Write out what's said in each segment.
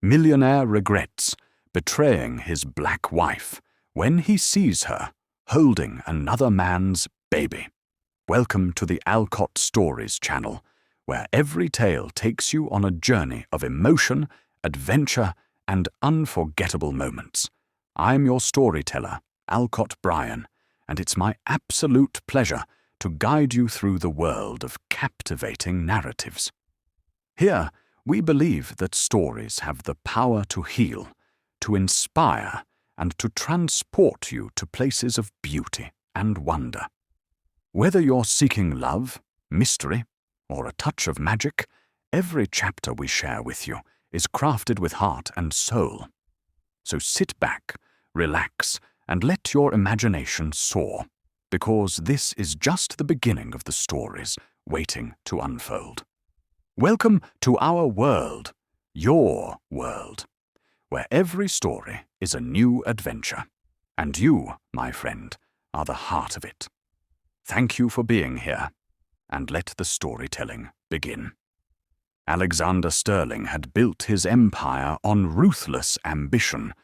Millionaire regrets betraying his black wife when he sees her holding another man's baby. Welcome to the Alcot Stories Channel, where every tale takes you on a journey of emotion, adventure, and unforgettable moments. I'm your storyteller, Alcot Brian, and it's my absolute pleasure to guide you through the world of captivating narratives. Here, we believe that stories have the power to heal, to inspire, and to transport you to places of beauty and wonder. Whether you're seeking love, mystery, or a touch of magic, every chapter we share with you is crafted with heart and soul. So sit back, relax, and let your imagination soar, because this is just the beginning of the stories waiting to unfold. Welcome to our world, your world, where every story is a new adventure, and you, my friend, are the heart of it. Thank you for being here, and let the storytelling begin. Alexander Sterling had built his empire on ruthless ambition,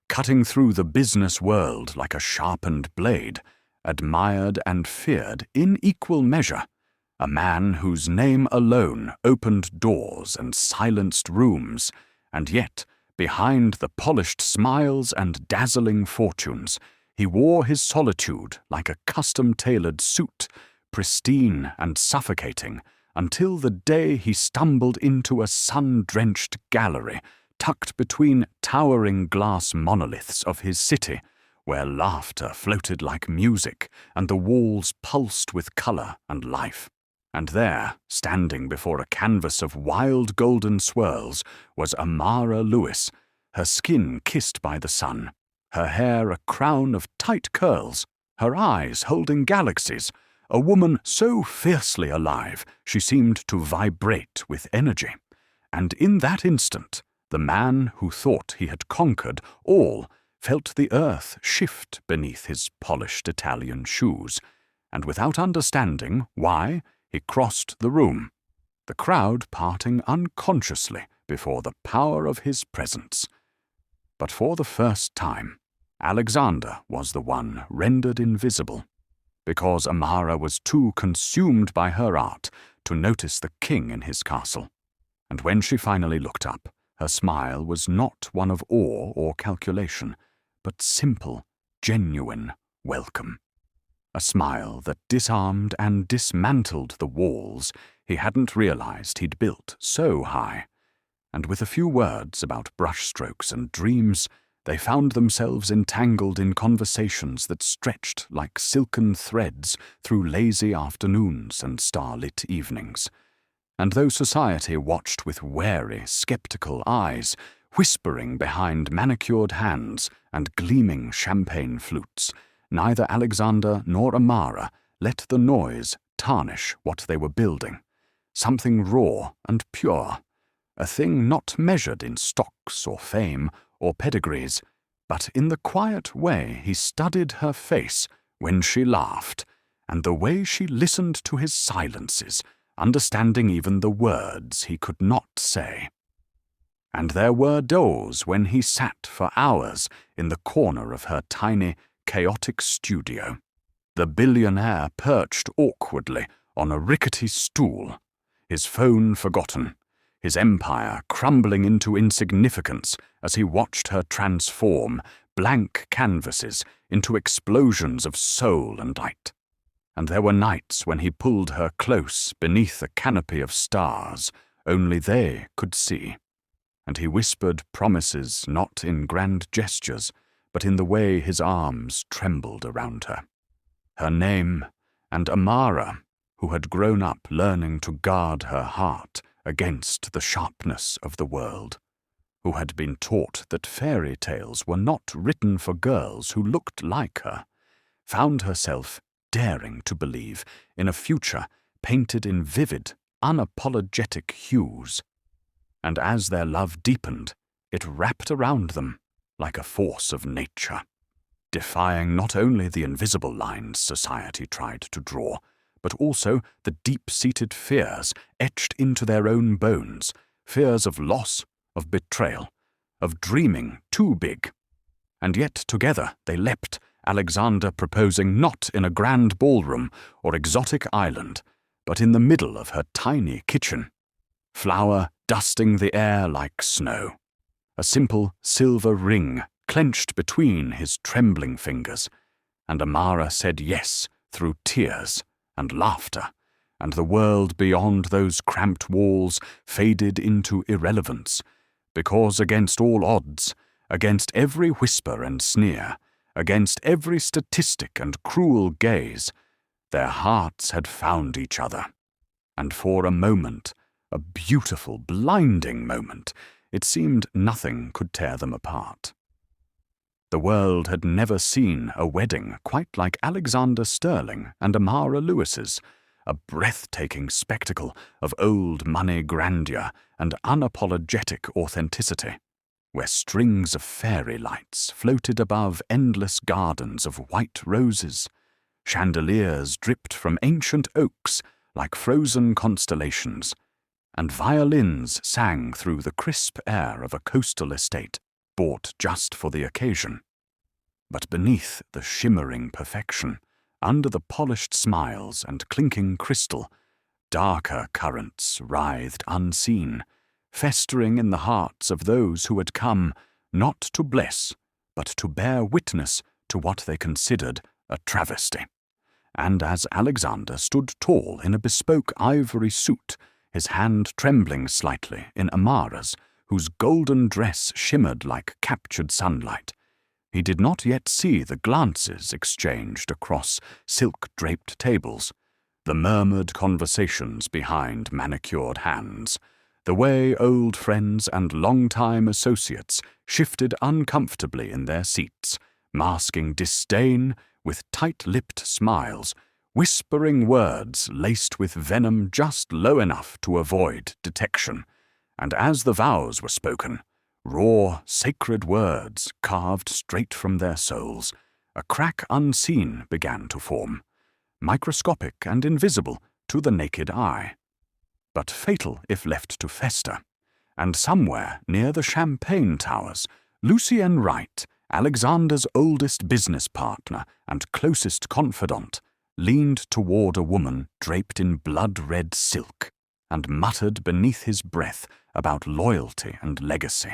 cutting through the business world like a sharpened blade, admired and feared in equal measure, a man whose name alone opened doors and silenced rooms, and yet, behind the polished smiles and dazzling fortunes, he wore his solitude like a custom-tailored suit, pristine and suffocating, until the day he stumbled into a sun-drenched gallery tucked between towering glass monoliths of his city, where laughter floated like music and the walls pulsed with color and life. And there, standing before a canvas of wild golden swirls, was Amara Lewis, her skin kissed by the sun, her hair a crown of tight curls, her eyes holding galaxies, a woman so fiercely alive she seemed to vibrate with energy. And in that instant, the man who thought he had conquered all felt the earth shift beneath his polished Italian shoes, and without understanding why, he crossed the room, the crowd parting unconsciously before the power of his presence. But for the first time, Alexander was the one rendered invisible, because Amara was too consumed by her art to notice the king in his castle. And when she finally looked up, her smile was not one of awe or calculation, but simple, genuine welcome. A smile that disarmed and dismantled the walls he hadn't realized he'd built so high. And with a few words about brushstrokes and dreams, they found themselves entangled in conversations that stretched like silken threads through lazy afternoons and starlit evenings. And though society watched with wary, skeptical eyes, whispering behind manicured hands and gleaming champagne flutes, neither Alexander nor Amara let the noise tarnish what they were building. Something raw and pure, a thing not measured in stocks or fame or pedigrees, but in the quiet way he studied her face when she laughed, and the way she listened to his silences, understanding even the words he could not say. And there were those when he sat for hours in the corner of her tiny, chaotic studio, the billionaire perched awkwardly on a rickety stool, his phone forgotten, his empire crumbling into insignificance as he watched her transform blank canvases into explosions of soul and light. And there were nights when he pulled her close beneath a canopy of stars only they could see, and he whispered promises not in grand gestures, but in the way his arms trembled around her. Her name, and Amara, who had grown up learning to guard her heart against the sharpness of the world, who had been taught that fairy tales were not written for girls who looked like her, found herself daring to believe in a future painted in vivid, unapologetic hues. And as their love deepened, it wrapped around them like a force of nature, defying not only the invisible lines society tried to draw, but also the deep-seated fears etched into their own bones, fears of loss, of betrayal, of dreaming too big. And yet together they leapt, Alexander proposing not in a grand ballroom or exotic island, but in the middle of her tiny kitchen. Flour dusting the air like snow. A simple silver ring clenched between his trembling fingers, and Amara said yes through tears and laughter, and the world beyond those cramped walls faded into irrelevance, because against all odds, against every whisper and sneer, against every statistic and cruel gaze, their hearts had found each other. And for a moment, a beautiful, blinding moment, it seemed nothing could tear them apart. The world had never seen a wedding quite like Alexander Sterling and Amara Lewis's, a breathtaking spectacle of old money grandeur and unapologetic authenticity, where strings of fairy lights floated above endless gardens of white roses, chandeliers dripped from ancient oaks like frozen constellations, and violins sang through the crisp air of a coastal estate bought just for the occasion. But beneath the shimmering perfection, under the polished smiles and clinking crystal, darker currents writhed unseen, festering in the hearts of those who had come not to bless, but to bear witness to what they considered a travesty. And as Alexander stood tall in a bespoke ivory suit, his hand trembling slightly in Amara's, whose golden dress shimmered like captured sunlight, he did not yet see the glances exchanged across silk-draped tables, the murmured conversations behind manicured hands, the way old friends and long-time associates shifted uncomfortably in their seats, masking disdain with tight-lipped smiles, whispering words laced with venom just low enough to avoid detection, and as the vows were spoken, raw, sacred words carved straight from their souls, a crack unseen began to form, microscopic and invisible to the naked eye, but fatal if left to fester. And somewhere near the Champagne Towers, Lucienne Wright, Alexander's oldest business partner and closest confidant, leaned toward a woman draped in blood-red silk and muttered beneath his breath about loyalty and legacy,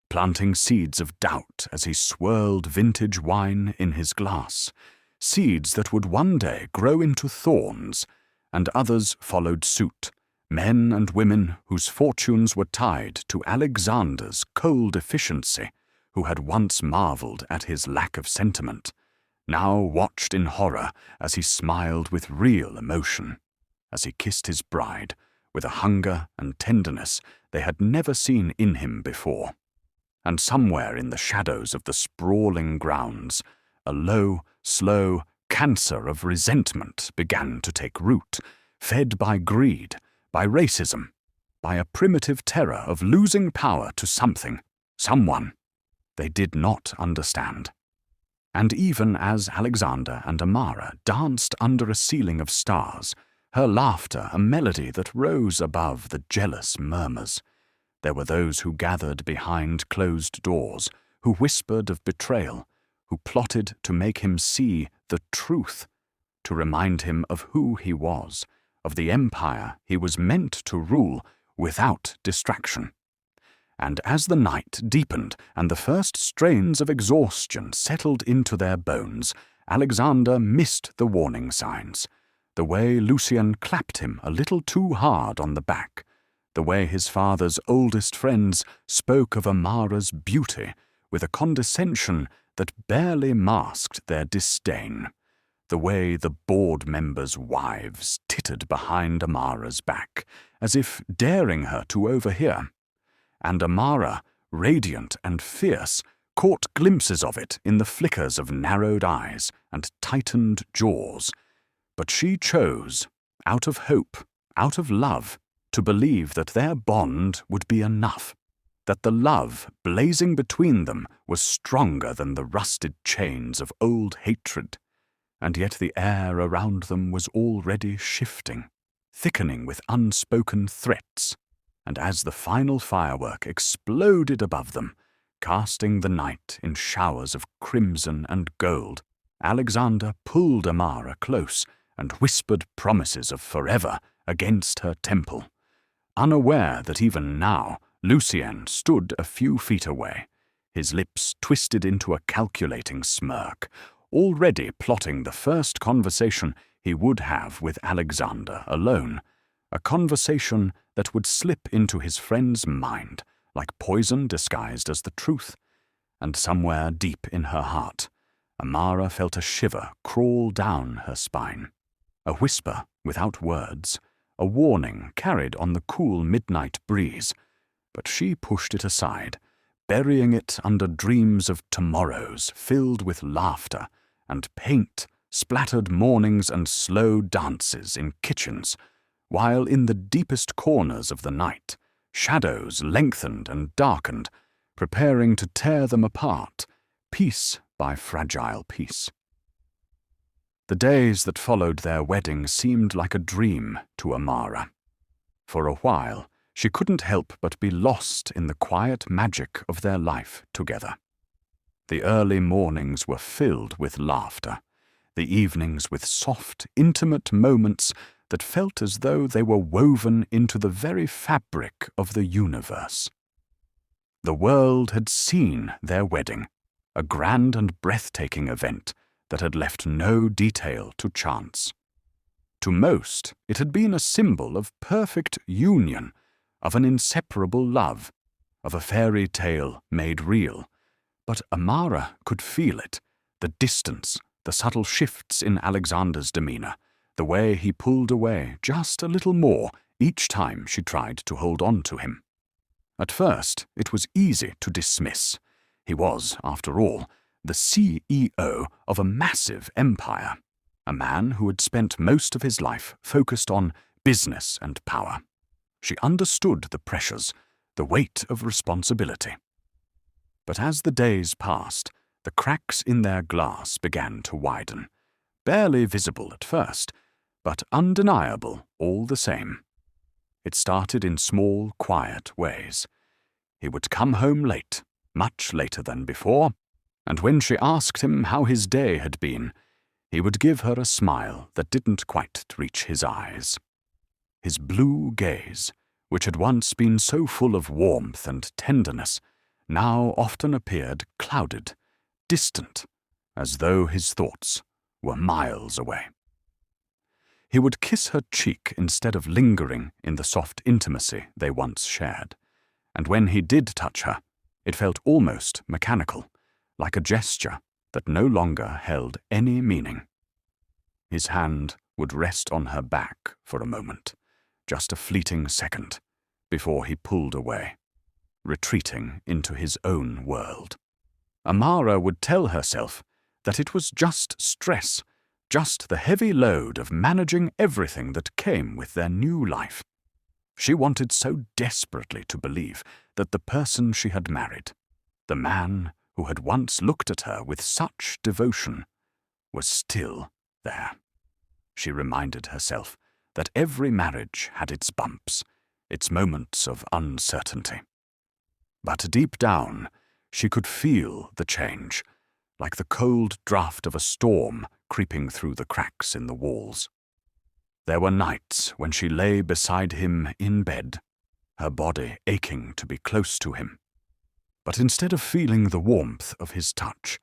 planting seeds of doubt as he swirled vintage wine in his glass, seeds that would one day grow into thorns, and others followed suit, men and women whose fortunes were tied to Alexander's cold efficiency, who had once marveled at his lack of sentiment, now watched in horror as he smiled with real emotion, as he kissed his bride with a hunger and tenderness they had never seen in him before. And somewhere in the shadows of the sprawling grounds, a low, slow cancer of resentment began to take root, fed by greed, by racism, by a primitive terror of losing power to something, someone they did not understand. And even as Alexander and Amara danced under a ceiling of stars, her laughter a melody that rose above the jealous murmurs, there were those who gathered behind closed doors, who whispered of betrayal, who plotted to make him see the truth, to remind him of who he was, of the empire he was meant to rule without distraction. And as the night deepened and the first strains of exhaustion settled into their bones, Alexander missed the warning signs, the way Lucian clapped him a little too hard on the back, the way his father's oldest friends spoke of Amara's beauty with a condescension that barely masked their disdain, the way the board members' wives tittered behind Amara's back, as if daring her to overhear. And Amara, radiant and fierce, caught glimpses of it in the flickers of narrowed eyes and tightened jaws. But she chose, out of hope, out of love, to believe that their bond would be enough, that the love blazing between them was stronger than the rusted chains of old hatred. And yet the air around them was already shifting, thickening with unspoken threats. And as the final firework exploded above them, Casting the night in showers of crimson and gold, Alexander pulled Amara close and whispered promises of forever against her temple, unaware that even now Lucien stood a few feet away, his lips twisted into a calculating smirk, already plotting the first conversation he would have with Alexander alone, a conversation that would slip into his friend's mind like poison disguised as the truth. And somewhere deep in her heart, Amara felt a shiver crawl down her spine, a whisper without words, a warning carried on the cool midnight breeze, but she pushed it aside, burying it under dreams of tomorrows filled with laughter and paint, splattered mornings and slow dances in kitchens, while in the deepest corners of the night, shadows lengthened and darkened, preparing to tear them apart, piece by fragile piece. The days that followed their wedding seemed like a dream to Amara. For a while, she couldn't help but be lost in the quiet magic of their life together. The early mornings were filled with laughter, the evenings with soft, intimate moments that felt as though they were woven into the very fabric of the universe. The world had seen their wedding, a grand and breathtaking event that had left no detail to chance. To most, it had been a symbol of perfect union, of an inseparable love, of a fairy tale made real. But Amara could feel it, the distance, the subtle shifts in Alexander's demeanor, the way he pulled away just a little more each time she tried to hold on to him. At first, it was easy to dismiss. He was, after all, the CEO of a massive empire, a man who had spent most of his life focused on business and power. She understood the pressures, the weight of responsibility. But as the days passed, the cracks in their glass began to widen, barely visible at first, but undeniable all the same. It started in small, quiet ways. He would come home late, much later than before, and when she asked him how his day had been, he would give her a smile that didn't quite reach his eyes. His blue gaze, which had once been so full of warmth and tenderness, now often appeared clouded, distant, as though his thoughts were miles away. He would kiss her cheek instead of lingering in the soft intimacy they once shared, and when he did touch her, it felt almost mechanical, like a gesture that no longer held any meaning. His hand would rest on her back for a moment, just a fleeting second, before he pulled away, retreating into his own world. Amara would tell herself that it was just stress, just the heavy load of managing everything that came with their new life. She wanted so desperately to believe that the person she had married, the man who had once looked at her with such devotion, was still there. She reminded herself that every marriage had its bumps, its moments of uncertainty. But deep down, she could feel the change, like the cold draft of a storm creeping through the cracks in the walls. There were nights when she lay beside him in bed, her body aching to be close to him. But instead of feeling the warmth of his touch,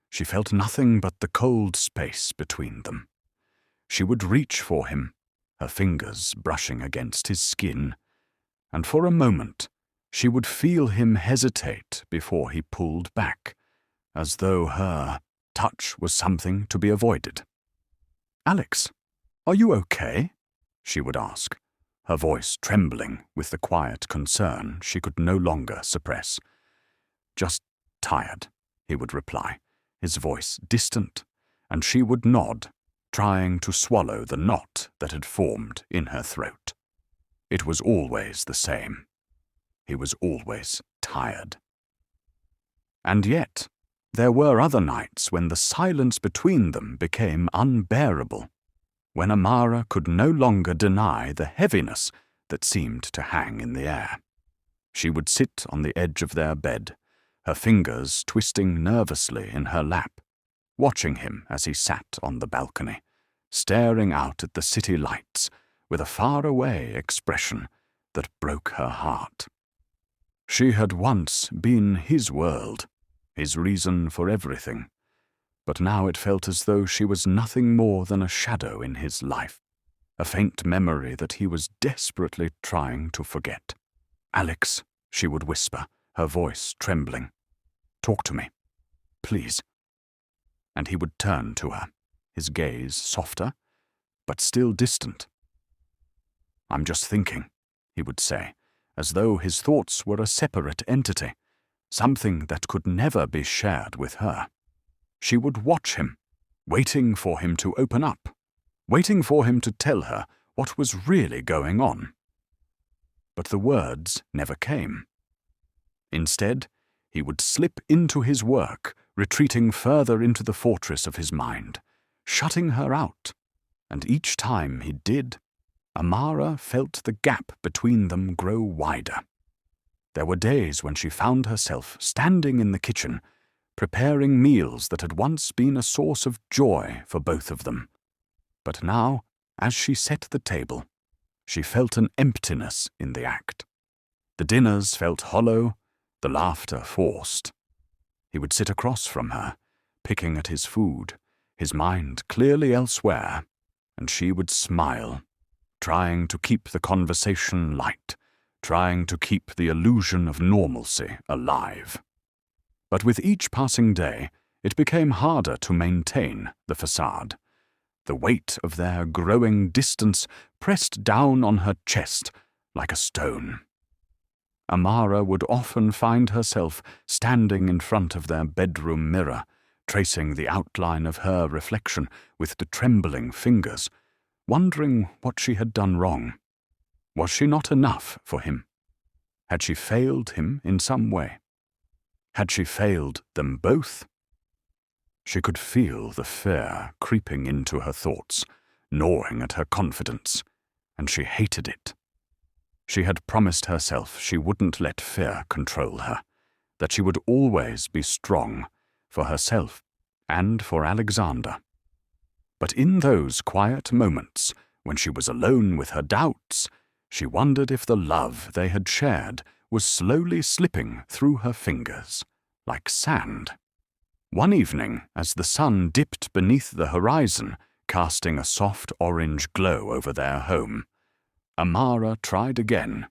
she felt nothing but the cold space between them. She would reach for him, her fingers brushing against his skin, and for a moment she would feel him hesitate before he pulled back, as though her touch was something to be avoided. "Alex, are you okay?" she would ask, her voice trembling with the quiet concern she could no longer suppress. "Just tired," he would reply, his voice distant, and she would nod, trying to swallow the knot that had formed in her throat. It was always the same. He was always tired. And yet, there were other nights when the silence between them became unbearable, when Amara could no longer deny the heaviness that seemed to hang in the air. She would sit on the edge of their bed, her fingers twisting nervously in her lap, watching him as he sat on the balcony, staring out at the city lights with a faraway expression that broke her heart. She had once been his world, his reason for everything, but now it felt as though she was nothing more than a shadow in his life, a faint memory that he was desperately trying to forget. "Alex," she would whisper, her voice trembling. "Talk to me, please." And he would turn to her, his gaze softer, but still distant. "I'm just thinking," he would say, as though his thoughts were a separate entity, something that could never be shared with her. She would watch him, waiting for him to open up, waiting for him to tell her what was really going on. But the words never came. Instead, he would slip into his work, retreating further into the fortress of his mind, shutting her out. And each time he did, Amara felt the gap between them grow wider. There were days when she found herself standing in the kitchen, preparing meals that had once been a source of joy for both of them. But now, as she set the table, she felt an emptiness in the act. The dinners felt hollow, the laughter forced. He would sit across from her, picking at his food, his mind clearly elsewhere, and she would smile, trying to keep the conversation light, trying to keep the illusion of normalcy alive. But with each passing day, it became harder to maintain the facade. The weight of their growing distance pressed down on her chest like a stone. Amara would often find herself standing in front of their bedroom mirror, tracing the outline of her reflection with the trembling fingers, wondering what she had done wrong. Was she not enough for him? Had she failed him in some way? Had she failed them both? She could feel the fear creeping into her thoughts, gnawing at her confidence, and she hated it. She had promised herself she wouldn't let fear control her, that she would always be strong for herself and for Alexander. But in those quiet moments, when she was alone with her doubts, she wondered if the love they had shared was slowly slipping through her fingers, like sand. One evening, as the sun dipped beneath the horizon, casting a soft orange glow over their home, Amara tried again.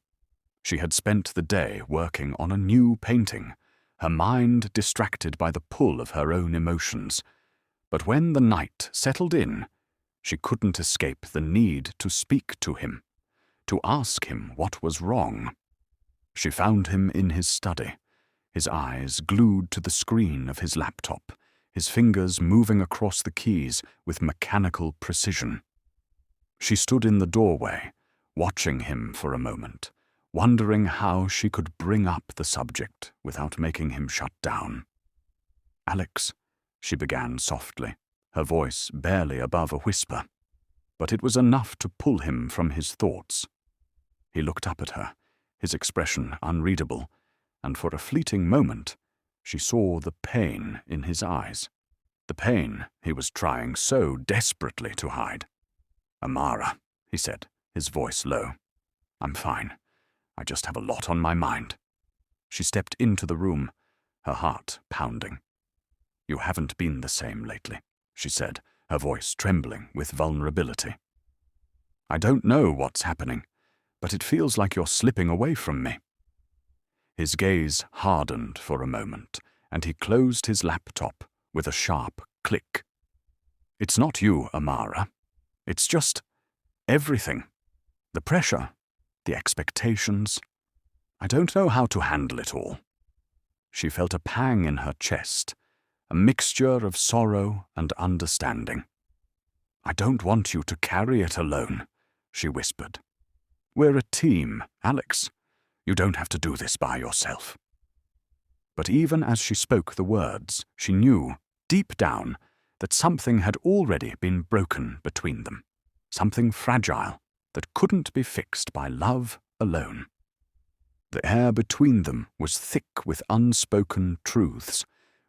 She had spent the day working on a new painting, her mind distracted by the pull of her own emotions. But when the night settled in, she couldn't escape the need to speak to him, to ask him what was wrong. She found him in his study, his eyes glued to the screen of his laptop, his fingers moving across the keys with mechanical precision. She stood in the doorway, watching him for a moment, wondering how she could bring up the subject without making him shut down. "Alex," she began softly, her voice barely above a whisper, but it was enough to pull him from his thoughts. He looked up at her, his expression unreadable, and for a fleeting moment she saw the pain in his eyes, the pain he was trying so desperately to hide. "Amara," he said, his voice low. "I'm fine. I just have a lot on my mind." She stepped into the room, her heart pounding. "You haven't been the same lately," she said, her voice trembling with vulnerability. "I don't know what's happening, but it feels like you're slipping away from me." His gaze hardened for a moment, and he closed his laptop with a sharp click. "It's not you, Amara. It's just everything. The pressure, the expectations. I don't know how to handle it all." She felt a pang in her chest, a mixture of sorrow and understanding. "I don't want you to carry it alone," she whispered. "We're a team, Alex. You don't have to do this by yourself." But even as she spoke the words, she knew, deep down, that something had already been broken between them, something fragile that couldn't be fixed by love alone. The air between them was thick with unspoken truths,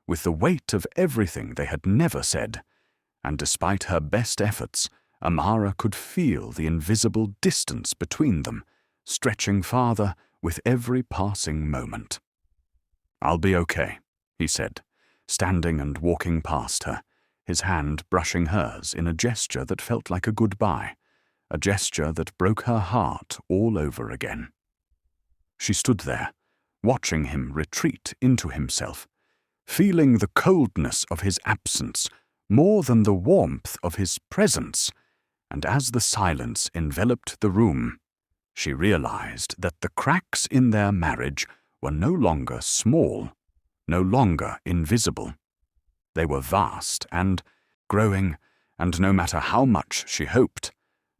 with the weight of everything they had never said, and despite her best efforts, Amara could feel the invisible distance between them, stretching farther with every passing moment. "I'll be okay," he said, standing and walking past her, his hand brushing hers in a gesture that felt like a goodbye, a gesture that broke her heart all over again. She stood there, watching him retreat into himself, feeling the coldness of his absence more than the warmth of his presence, and as the silence enveloped the room, she realized that the cracks in their marriage were no longer small, no longer invisible. They were vast and growing, and no matter how much she hoped,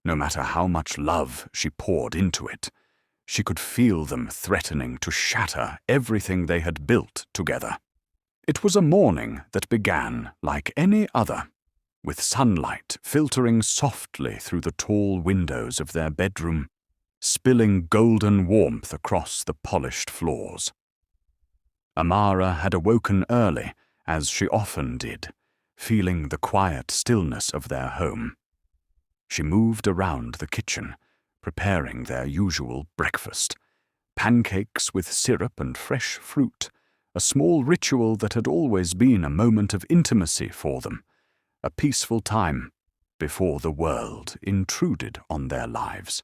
no matter how much love she poured into it, she could feel them threatening to shatter everything they had built together. It was a morning that began like any other, with sunlight filtering softly through the tall windows of their bedroom, spilling golden warmth across the polished floors. Amara had awoken early, as she often did, feeling the quiet stillness of their home. She moved around the kitchen, preparing their usual breakfast, pancakes with syrup and fresh fruit, a small ritual that had always been a moment of intimacy for them, a peaceful time before the world intruded on their lives.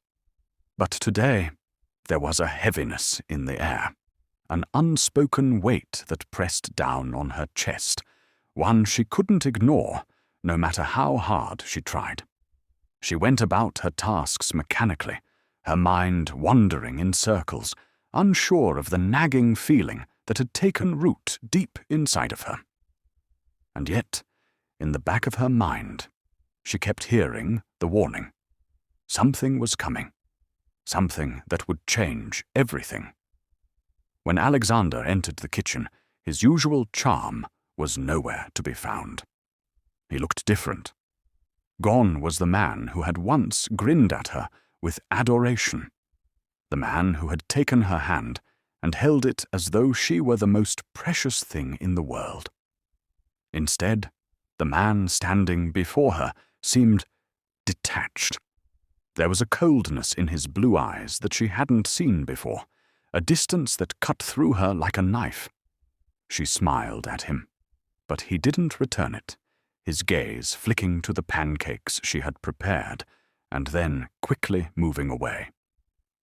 But today, there was a heaviness in the air, an unspoken weight that pressed down on her chest, one she couldn't ignore, no matter how hard she tried. She went about her tasks mechanically, her mind wandering in circles, unsure of the nagging feeling that had taken root deep inside of her. And yet, in the back of her mind, she kept hearing the warning. Something was coming, something that would change everything. When Alexander entered the kitchen, his usual charm was nowhere to be found. He looked different. Gone was the man who had once grinned at her with adoration, the man who had taken her hand and held it as though she were the most precious thing in the world. Instead, the man standing before her seemed detached. There was a coldness in his blue eyes that she hadn't seen before, a distance that cut through her like a knife. She smiled at him, but he didn't return it, his gaze flicking to the pancakes she had prepared, and then quickly moving away.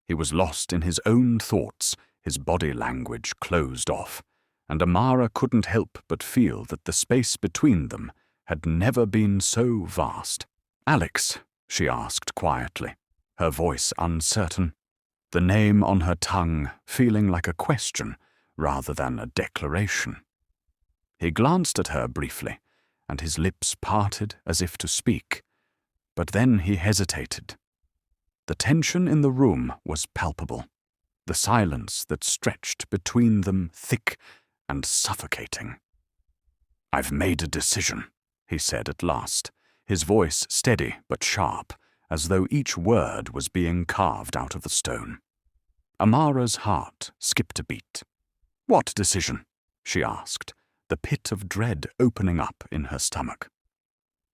He was lost in his own thoughts, his body language closed off, and Amara couldn't help but feel that the space between them had never been so vast. "Alex," she asked quietly, her voice uncertain, the name on her tongue feeling like a question rather than a declaration. He glanced at her briefly, and his lips parted as if to speak, but then he hesitated. The tension in the room was palpable, the silence that stretched between them thick and suffocating. "I've made a decision," he said at last, his voice steady but sharp, as though each word was being carved out of the stone. Amara's heart skipped a beat. "What decision?" she asked, the pit of dread opening up in her stomach.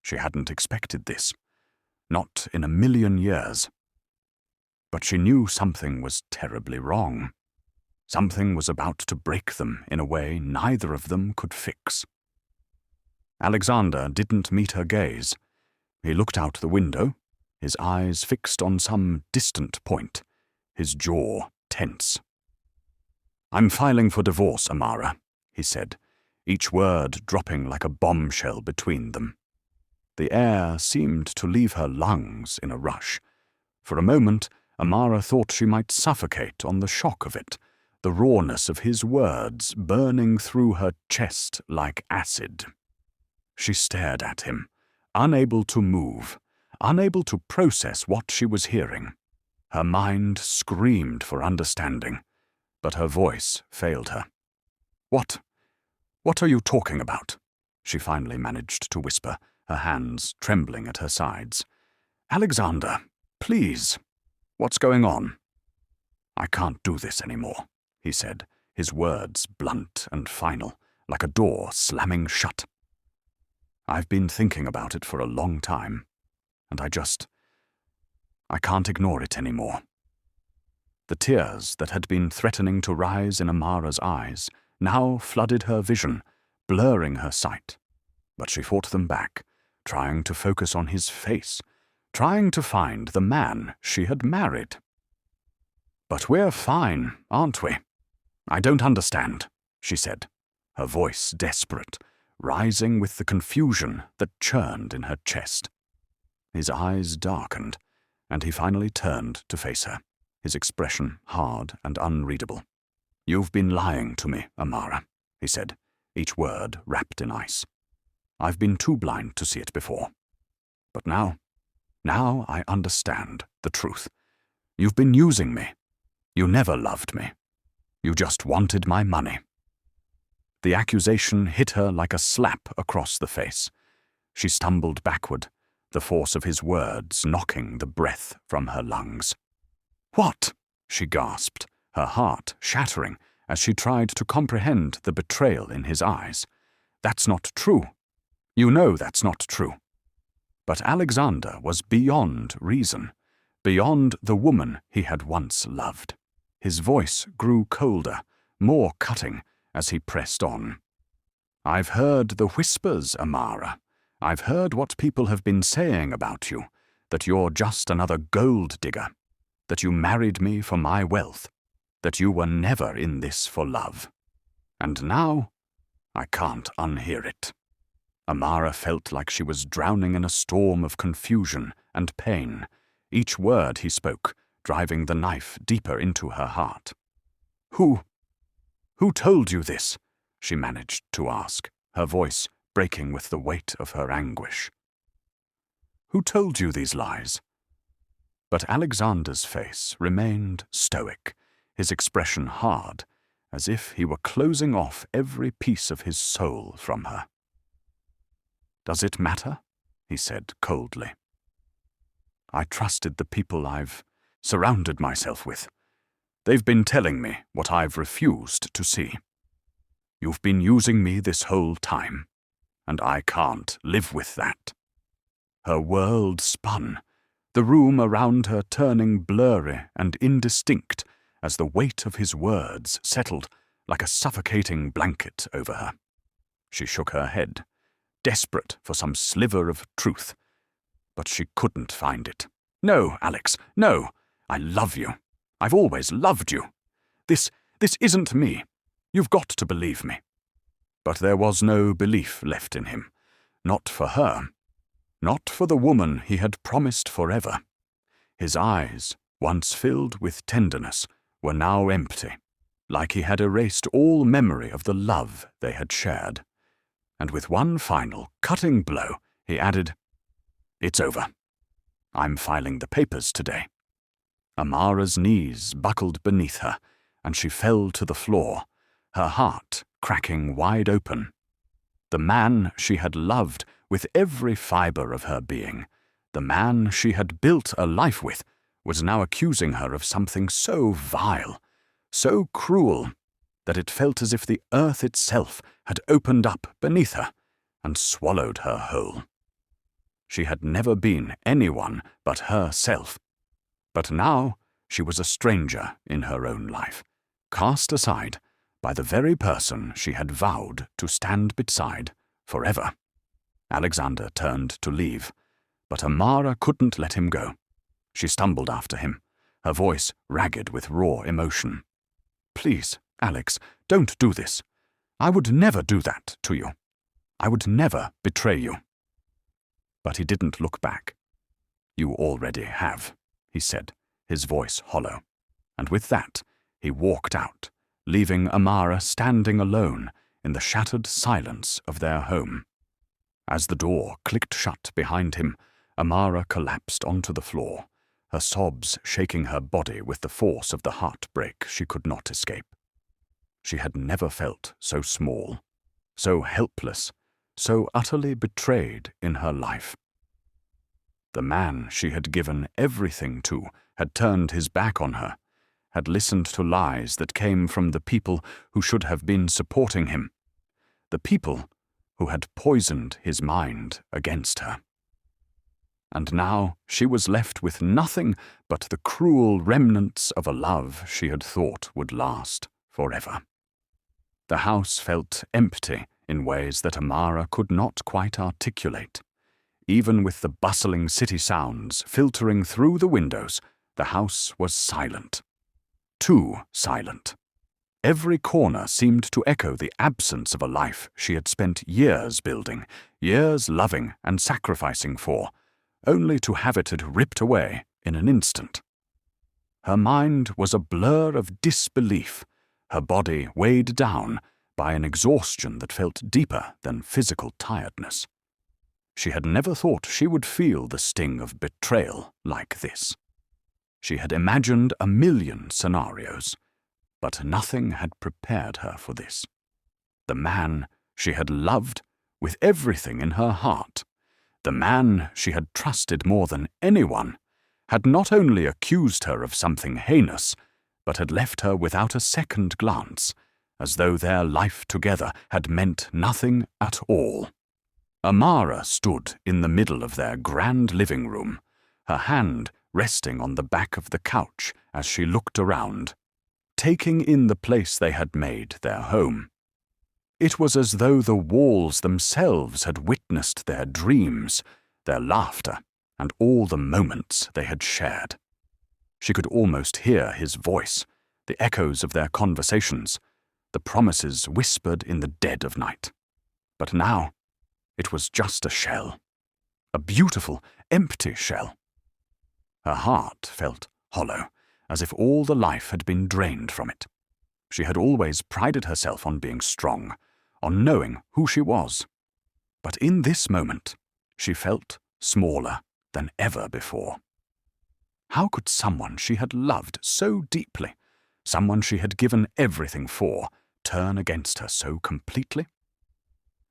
She hadn't expected this, not in a million years. But she knew something was terribly wrong. Something was about to break them in a way neither of them could fix. Alexander didn't meet her gaze. He looked out the window, his eyes fixed on some distant point, his jaw tense. "I'm filing for divorce, Amara," he said, each word dropping like a bombshell between them. The air seemed to leave her lungs in a rush. For a moment, Amara thought she might suffocate on the shock of it, the rawness of his words burning through her chest like acid. She stared at him, unable to move, unable to process what she was hearing. Her mind screamed for understanding, but her voice failed her. What are you talking about?" she finally managed to whisper, her hands trembling at her sides. "Alexander, please, what's going on?" "I can't do this anymore," he said, his words blunt and final, like a door slamming shut. I've been thinking about it for a long time, and I can't ignore it anymore. The tears that had been threatening to rise in Amara's eyes now flooded her vision, blurring her sight. But she fought them back, trying to focus on his face, trying to find the man she had married. "But we're fine, aren't we? I don't understand," she said, her voice desperate, rising with the confusion that churned in her chest. His eyes darkened, and he finally turned to face her, his expression hard and unreadable. "You've been lying to me, Amara," he said, each word wrapped in ice. "I've been too blind to see it before. But now I understand the truth. You've been using me. You never loved me. You just wanted my money." The accusation hit her like a slap across the face. She stumbled backward, the force of his words knocking the breath from her lungs. "What?" she gasped, her heart shattering as she tried to comprehend the betrayal in his eyes. "That's not true. You know that's not true." But Alexander was beyond reason, beyond the woman he had once loved. His voice grew colder, more cutting, as he pressed on. "I've heard the whispers, Amara. I've heard what people have been saying about you, that you're just another gold digger, that you married me for my wealth, that you were never in this for love. And now, I can't unhear it." Amara felt like she was drowning in a storm of confusion and pain, each word he spoke driving the knife deeper into her heart. Who told you this?" she managed to ask, her voice breaking with the weight of her anguish. "Who told you these lies?" But Alexander's face remained stoic, his expression hard, as if he were closing off every piece of his soul from her. "Does it matter?" he said coldly. "I trusted the people I've surrounded myself with. They've been telling me what I've refused to see. You've been using me this whole time, and I can't live with that." Her world spun, the room around her turning blurry and indistinct as the weight of his words settled like a suffocating blanket over her. She shook her head, desperate for some sliver of truth, but she couldn't find it. "No, Alex, no. I love you. I've always loved you. This isn't me. You've got to believe me." But there was no belief left in him. Not for her. Not for the woman he had promised forever. His eyes, once filled with tenderness, were now empty, like he had erased all memory of the love they had shared. And with one final, cutting blow, he added, "It's over. I'm filing the papers today." Amara's knees buckled beneath her, and she fell to the floor, her heart cracking wide open. The man she had loved with every fiber of her being, the man she had built a life with, was now accusing her of something so vile, so cruel, that it felt as if the earth itself had opened up beneath her and swallowed her whole. She had never been anyone but herself. But now she was a stranger in her own life, cast aside by the very person she had vowed to stand beside forever. Alexander turned to leave, but Amara couldn't let him go. She stumbled after him, her voice ragged with raw emotion. "Please, Alex, don't do this. I would never do that to you. I would never betray you." But he didn't look back. "You already have," he said, his voice hollow. And with that, he walked out, leaving Amara standing alone in the shattered silence of their home. As the door clicked shut behind him, Amara collapsed onto the floor, her sobs shaking her body with the force of the heartbreak she could not escape. She had never felt so small, so helpless, so utterly betrayed in her life. The man she had given everything to had turned his back on her, had listened to lies that came from the people who should have been supporting him, the people who had poisoned his mind against her. And now she was left with nothing but the cruel remnants of a love she had thought would last forever. The house felt empty in ways that Amara could not quite articulate. Even with the bustling city sounds filtering through the windows, the house was silent. Too silent. Every corner seemed to echo the absence of a life she had spent years building, years loving and sacrificing for, only to have it ripped away in an instant. Her mind was a blur of disbelief, her body weighed down by an exhaustion that felt deeper than physical tiredness. She had never thought she would feel the sting of betrayal like this. She had imagined a million scenarios, but nothing had prepared her for this. The man she had loved with everything in her heart, the man she had trusted more than anyone, had not only accused her of something heinous, but had left her without a second glance, as though their life together had meant nothing at all. Amara stood in the middle of their grand living room, her hand resting on the back of the couch as she looked around, taking in the place they had made their home. It was as though the walls themselves had witnessed their dreams, their laughter, and all the moments they had shared. She could almost hear his voice, the echoes of their conversations, the promises whispered in the dead of night. But now, it was just a shell. A beautiful, empty shell. Her heart felt hollow, as if all the life had been drained from it. She had always prided herself on being strong, on knowing who she was. But in this moment, she felt smaller than ever before. How could someone she had loved so deeply, someone she had given everything for, turn against her so completely?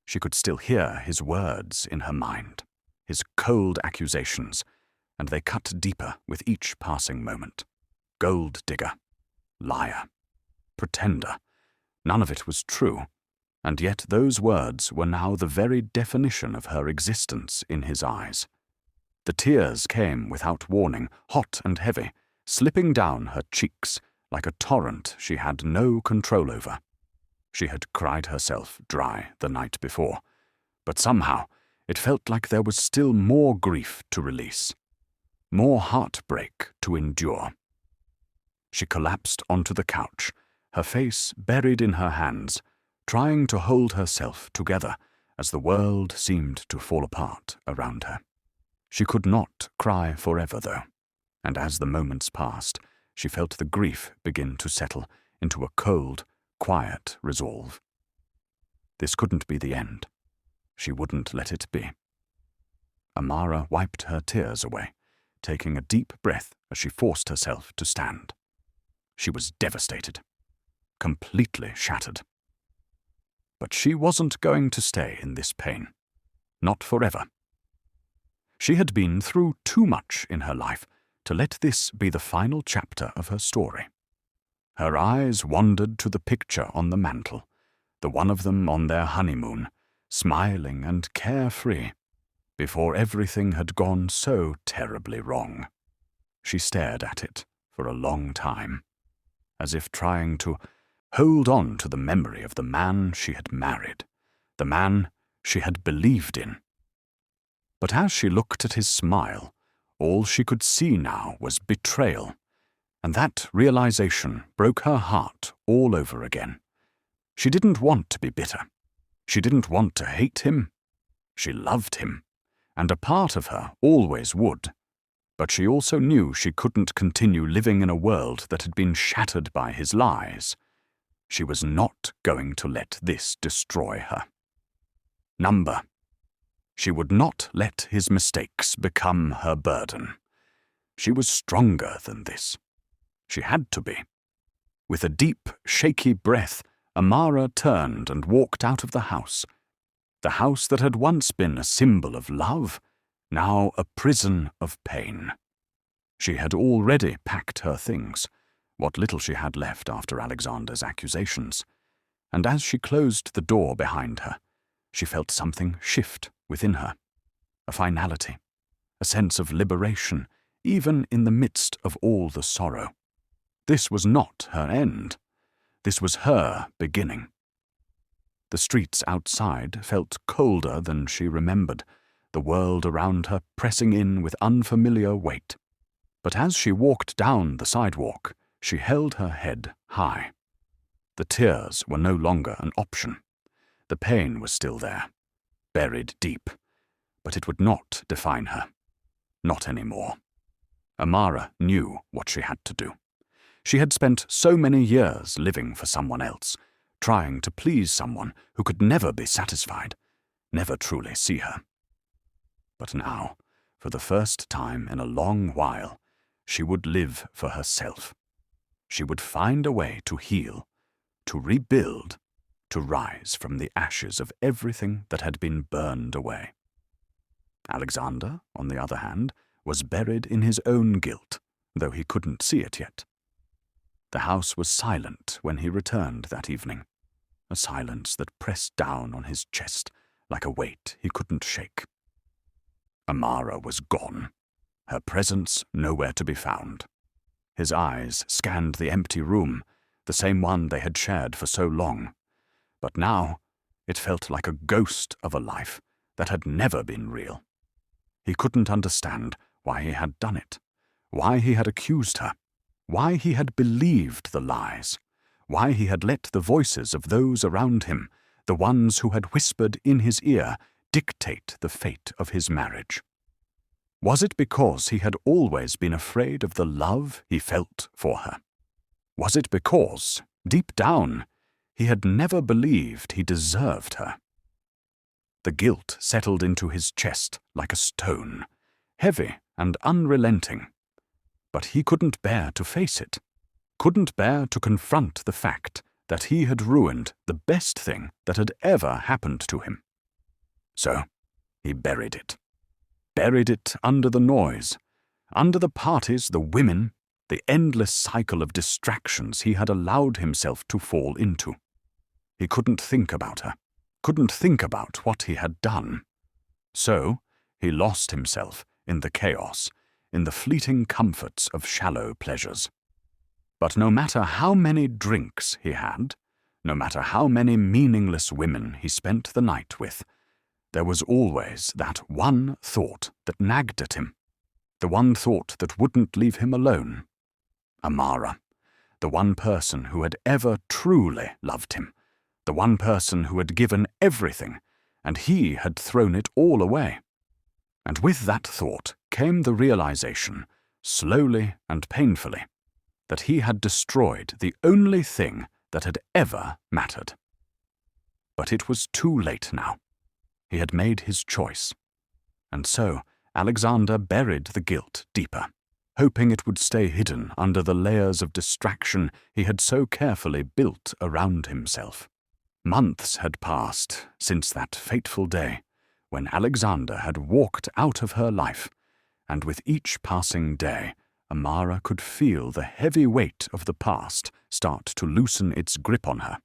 She could still hear his words in her mind, his cold accusations, and they cut deeper with each passing moment. Gold digger, liar, pretender. None of it was true, and yet those words were now the very definition of her existence in his eyes. The tears came without warning, hot and heavy, slipping down her cheeks like a torrent she had no control over. She had cried herself dry the night before, but somehow it felt like there was still more grief to release, more heartbreak to endure. She collapsed onto the couch, her face buried in her hands, trying to hold herself together as the world seemed to fall apart around her. She could not cry forever, though, and as the moments passed, she felt the grief begin to settle into a cold, quiet resolve. This couldn't be the end. She wouldn't let it be. Amara wiped her tears away, taking a deep breath as she forced herself to stand. She was devastated, completely shattered. But she wasn't going to stay in this pain. Not forever. She had been through too much in her life to let this be the final chapter of her story. Her eyes wandered to the picture on the mantel, the one of them on their honeymoon, smiling and carefree, before everything had gone so terribly wrong. She stared at it for a long time, as if trying to hold on to the memory of the man she had married, the man she had believed in. But as she looked at his smile, all she could see now was betrayal, and that realization broke her heart all over again. She didn't want to be bitter. She didn't want to hate him. She loved him, and a part of her always would. But she also knew she couldn't continue living in a world that had been shattered by his lies. She was not going to let this destroy her. Number. She would not let his mistakes become her burden. She was stronger than this. She had to be. With a deep, shaky breath, Amara turned and walked out of the house that had once been a symbol of love, now a prison of pain. She had already packed her things, what little she had left after Alexander's accusations, and as she closed the door behind her, she felt something shift within her, a finality, a sense of liberation, even in the midst of all the sorrow. This was not her end. This was her beginning. The streets outside felt colder than she remembered, the world around her pressing in with unfamiliar weight. But as she walked down the sidewalk, she held her head high. The tears were no longer an option. The pain was still there, buried deep, but it would not define her. Not anymore. Amara knew what she had to do. She had spent so many years living for someone else, trying to please someone who could never be satisfied, never truly see her. But now, for the first time in a long while, she would live for herself. She would find a way to heal, to rebuild, to rise from the ashes of everything that had been burned away. Alexander, on the other hand, was buried in his own guilt, though he couldn't see it yet. The house was silent when he returned that evening, a silence that pressed down on his chest like a weight he couldn't shake. Amara was gone, her presence nowhere to be found. His eyes scanned the empty room, the same one they had shared for so long, but now it felt like a ghost of a life that had never been real. He couldn't understand why he had done it, why he had accused her, why he had believed the lies, why he had let the voices of those around him, the ones who had whispered in his ear, dictate the fate of his marriage. Was it because he had always been afraid of the love he felt for her? Was it because, deep down, he had never believed he deserved her? The guilt settled into his chest like a stone, heavy and unrelenting. But he couldn't bear to face it, couldn't bear to confront the fact that he had ruined the best thing that had ever happened to him. So he buried it under the noise, under the parties, the women, the endless cycle of distractions he had allowed himself to fall into. He couldn't think about her, couldn't think about what he had done. So he lost himself in the chaos, in the fleeting comforts of shallow pleasures. But no matter how many drinks he had, no matter how many meaningless women he spent the night with, there was always that one thought that nagged at him, the one thought that wouldn't leave him alone. Amara, the one person who had ever truly loved him, the one person who had given everything, and he had thrown it all away. And with that thought came the realization, slowly and painfully, that he had destroyed the only thing that had ever mattered. But it was too late now. He had made his choice. And so Alexander buried the guilt deeper, hoping it would stay hidden under the layers of distraction he had so carefully built around himself. Months had passed since that fateful day when Alexander had walked out of her life, and with each passing day, Amara could feel the heavy weight of the past start to loosen its grip on her.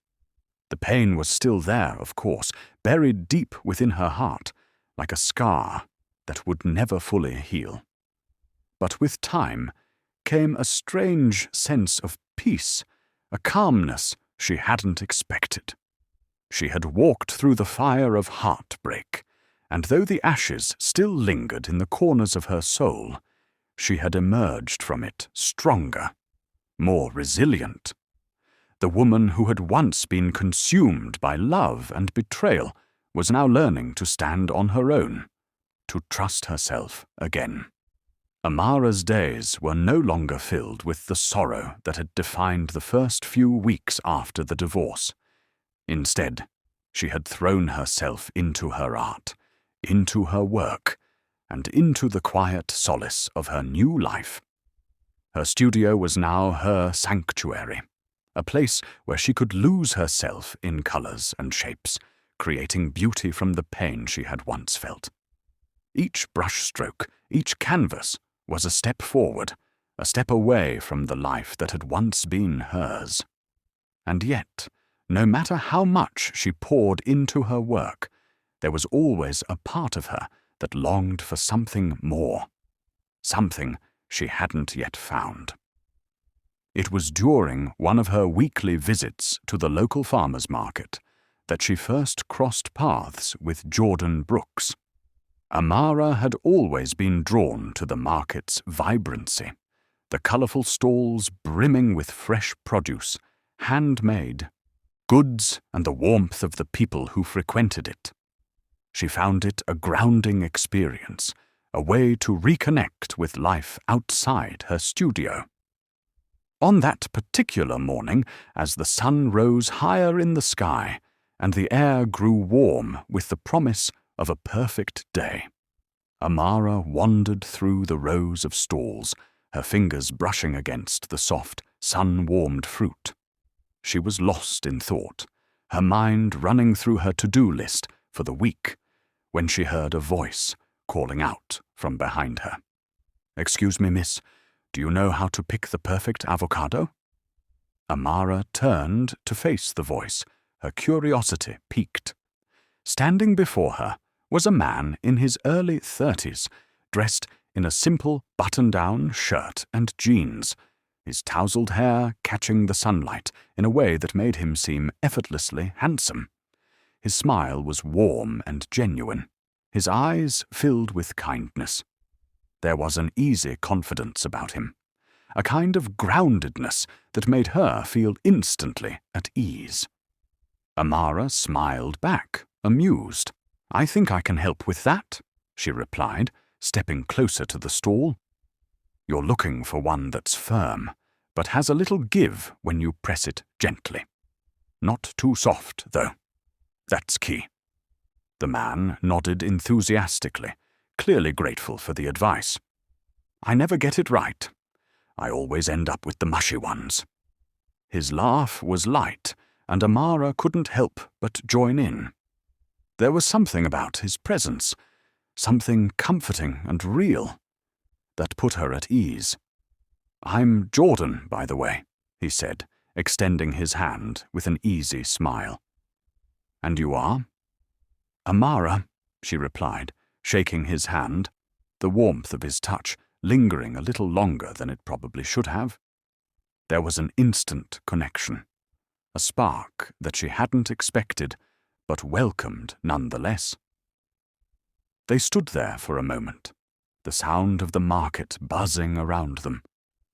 The pain was still there, of course, buried deep within her heart, like a scar that would never fully heal. But with time came a strange sense of peace, a calmness she hadn't expected. She had walked through the fire of heartbreak, and though the ashes still lingered in the corners of her soul, she had emerged from it stronger, more resilient. The woman who had once been consumed by love and betrayal was now learning to stand on her own, to trust herself again. Amara's days were no longer filled with the sorrow that had defined the first few weeks after the divorce. Instead, she had thrown herself into her art, into her work, and into the quiet solace of her new life. Her studio was now her sanctuary, a place where she could lose herself in colors and shapes, creating beauty from the pain she had once felt. Each brushstroke, each canvas, was a step forward, a step away from the life that had once been hers. And yet, no matter how much she poured into her work, there was always a part of her that longed for something more, something she hadn't yet found. It was during one of her weekly visits to the local farmers' market that she first crossed paths with Jordan Brooks. Amara had always been drawn to the market's vibrancy, the colourful stalls brimming with fresh produce, handmade goods, and the warmth of the people who frequented it. She found it a grounding experience, a way to reconnect with life outside her studio. On that particular morning, as the sun rose higher in the sky and the air grew warm with the promise of a perfect day, Amara wandered through the rows of stalls, her fingers brushing against the soft, sun-warmed fruit. She was lost in thought, her mind running through her to-do list for the week, when she heard a voice calling out from behind her. "Excuse me, miss, do you know how to pick the perfect avocado?" Amara turned to face the voice, her curiosity piqued. Standing before her was a man in his early 30s, dressed in a simple button-down shirt and jeans, his tousled hair catching the sunlight in a way that made him seem effortlessly handsome. His smile was warm and genuine, his eyes filled with kindness. There was an easy confidence about him, a kind of groundedness that made her feel instantly at ease. Amara smiled back, amused. "I think I can help with that," she replied, stepping closer to the stall. "You're looking for one that's firm, but has a little give when you press it gently. Not too soft, though. That's key." The man nodded enthusiastically, clearly grateful for the advice. "I never get it right. I always end up with the mushy ones." His laugh was light, and Amara couldn't help but join in. There was something about his presence, something comforting and real, that put her at ease. "I'm Jordan, by the way," he said, extending his hand with an easy smile. "And you are?" "Amara," she replied, shaking his hand, the warmth of his touch lingering a little longer than it probably should have. There was an instant connection, a spark that she hadn't expected, but welcomed nonetheless. They stood there for a moment, the sound of the market buzzing around them,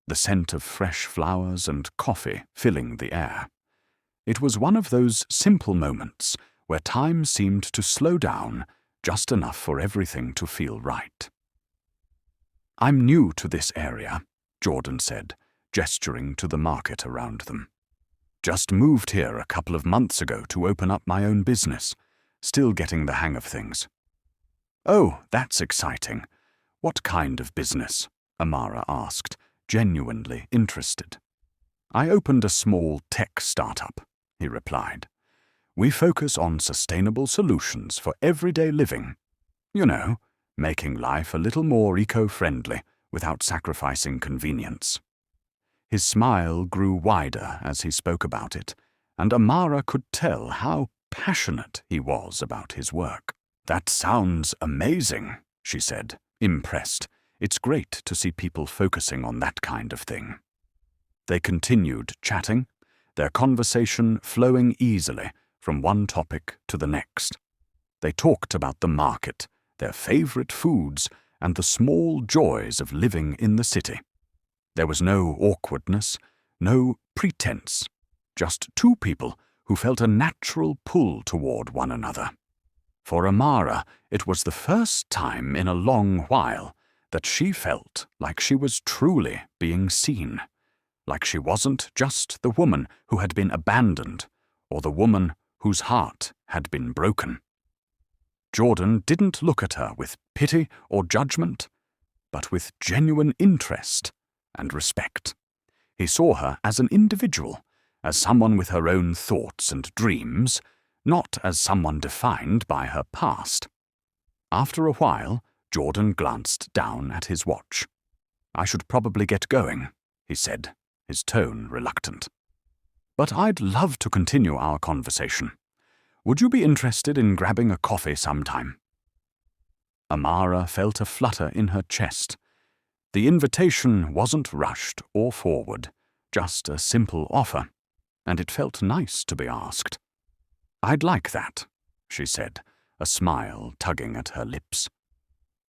the scent of fresh flowers and coffee filling the air. It was one of those simple moments where time seemed to slow down just enough for everything to feel right. "I'm new to this area," Jordan said, gesturing to the market around them. "Just moved here a couple of months ago to open up my own business, still getting the hang of things." "Oh, that's exciting. What kind of business?" Amara asked, genuinely interested. "I opened a small tech startup," he replied. "We focus on sustainable solutions for everyday living. You know, making life a little more eco-friendly without sacrificing convenience." His smile grew wider as he spoke about it, and Amara could tell how passionate he was about his work. "That sounds amazing," she said, impressed. "It's great to see people focusing on that kind of thing." They continued chatting, their conversation flowing easily from one topic to the next. They talked about the market, their favorite foods, and the small joys of living in the city. There was no awkwardness, no pretense, just two people who felt a natural pull toward one another. For Amara, it was the first time in a long while that she felt like she was truly being seen, like she wasn't just the woman who had been abandoned or the woman whose heart had been broken. Jordan didn't look at her with pity or judgment, but with genuine interest and respect. He saw her as an individual, as someone with her own thoughts and dreams, not as someone defined by her past. After a while, Jordan glanced down at his watch. I should probably get going, he said, his tone reluctant. But I'd love to continue our conversation. Would you be interested in grabbing a coffee sometime? Amara felt a flutter in her chest. The invitation wasn't rushed or forward, just a simple offer, and it felt nice to be asked. I'd like that, she said, a smile tugging at her lips.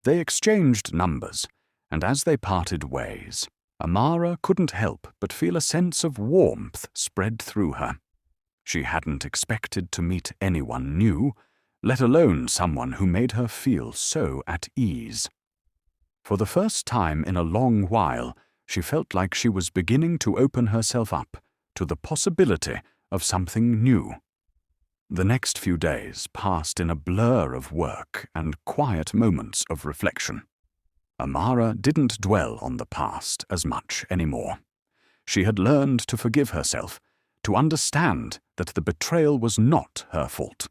They exchanged numbers, and as they parted ways, Amara couldn't help but feel a sense of warmth spread through her. She hadn't expected to meet anyone new, let alone someone who made her feel so at ease. For the first time in a long while, she felt like she was beginning to open herself up to the possibility of something new. The next few days passed in a blur of work and quiet moments of reflection. Amara didn't dwell on the past as much anymore. She had learned to forgive herself, to understand that the betrayal was not her fault.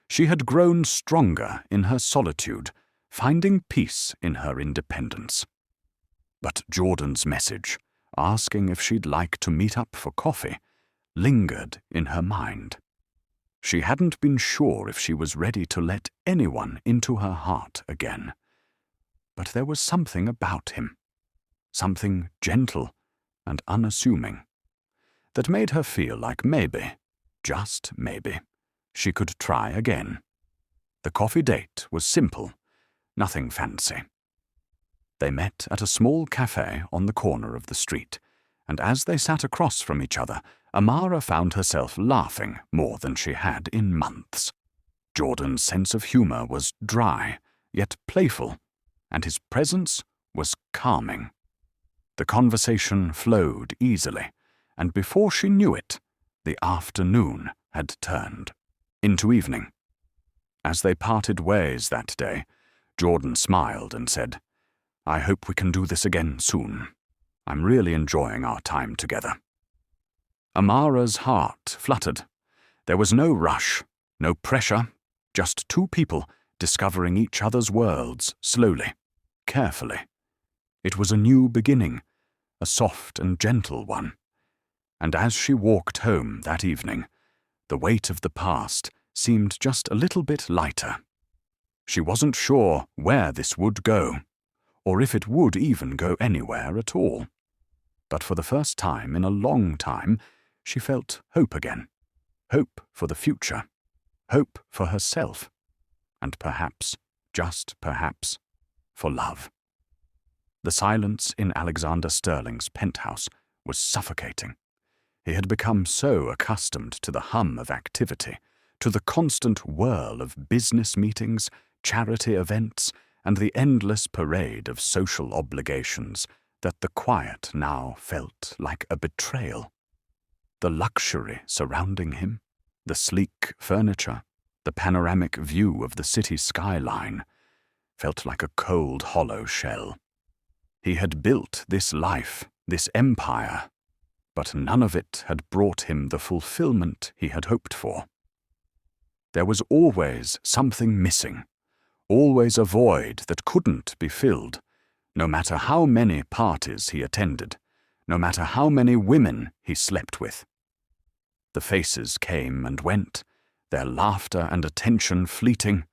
She had grown stronger in her solitude, finding peace in her independence. But Jordan's message, asking if she'd like to meet up for coffee, lingered in her mind. She hadn't been sure if she was ready to let anyone into her heart again. But there was something about him, something gentle and unassuming, that made her feel like maybe, just maybe, she could try again. The coffee date was simple, nothing fancy. They met at a small cafe on the corner of the street, and as they sat across from each other, Amara found herself laughing more than she had in months. Jordan's sense of humor was dry, yet playful, and his presence was calming. The conversation flowed easily, and before she knew it, the afternoon had turned into evening. As they parted ways that day, Jordan smiled and said, I hope we can do this again soon. I'm really enjoying our time together. Amara's heart fluttered. There was no rush, no pressure, just two people discovering each other's worlds slowly, carefully. It was a new beginning, a soft and gentle one. And as she walked home that evening, the weight of the past seemed just a little bit lighter. She wasn't sure where this would go, or if it would even go anywhere at all. But for the first time in a long time, she felt hope again. Hope for the future. Hope for herself. And perhaps, just perhaps, for love. The silence in Alexander Sterling's penthouse was suffocating. He had become so accustomed to the hum of activity, to the constant whirl of business meetings, charity events, and the endless parade of social obligations, that the quiet now felt like a betrayal. The luxury surrounding him, the sleek furniture, the panoramic view of the city skyline, felt like a cold, hollow shell. He had built this life, this empire, but none of it had brought him the fulfillment he had hoped for. There was always something missing, always a void that couldn't be filled, no matter how many parties he attended, no matter how many women he slept with. The faces came and went, their laughter and attention fleeting,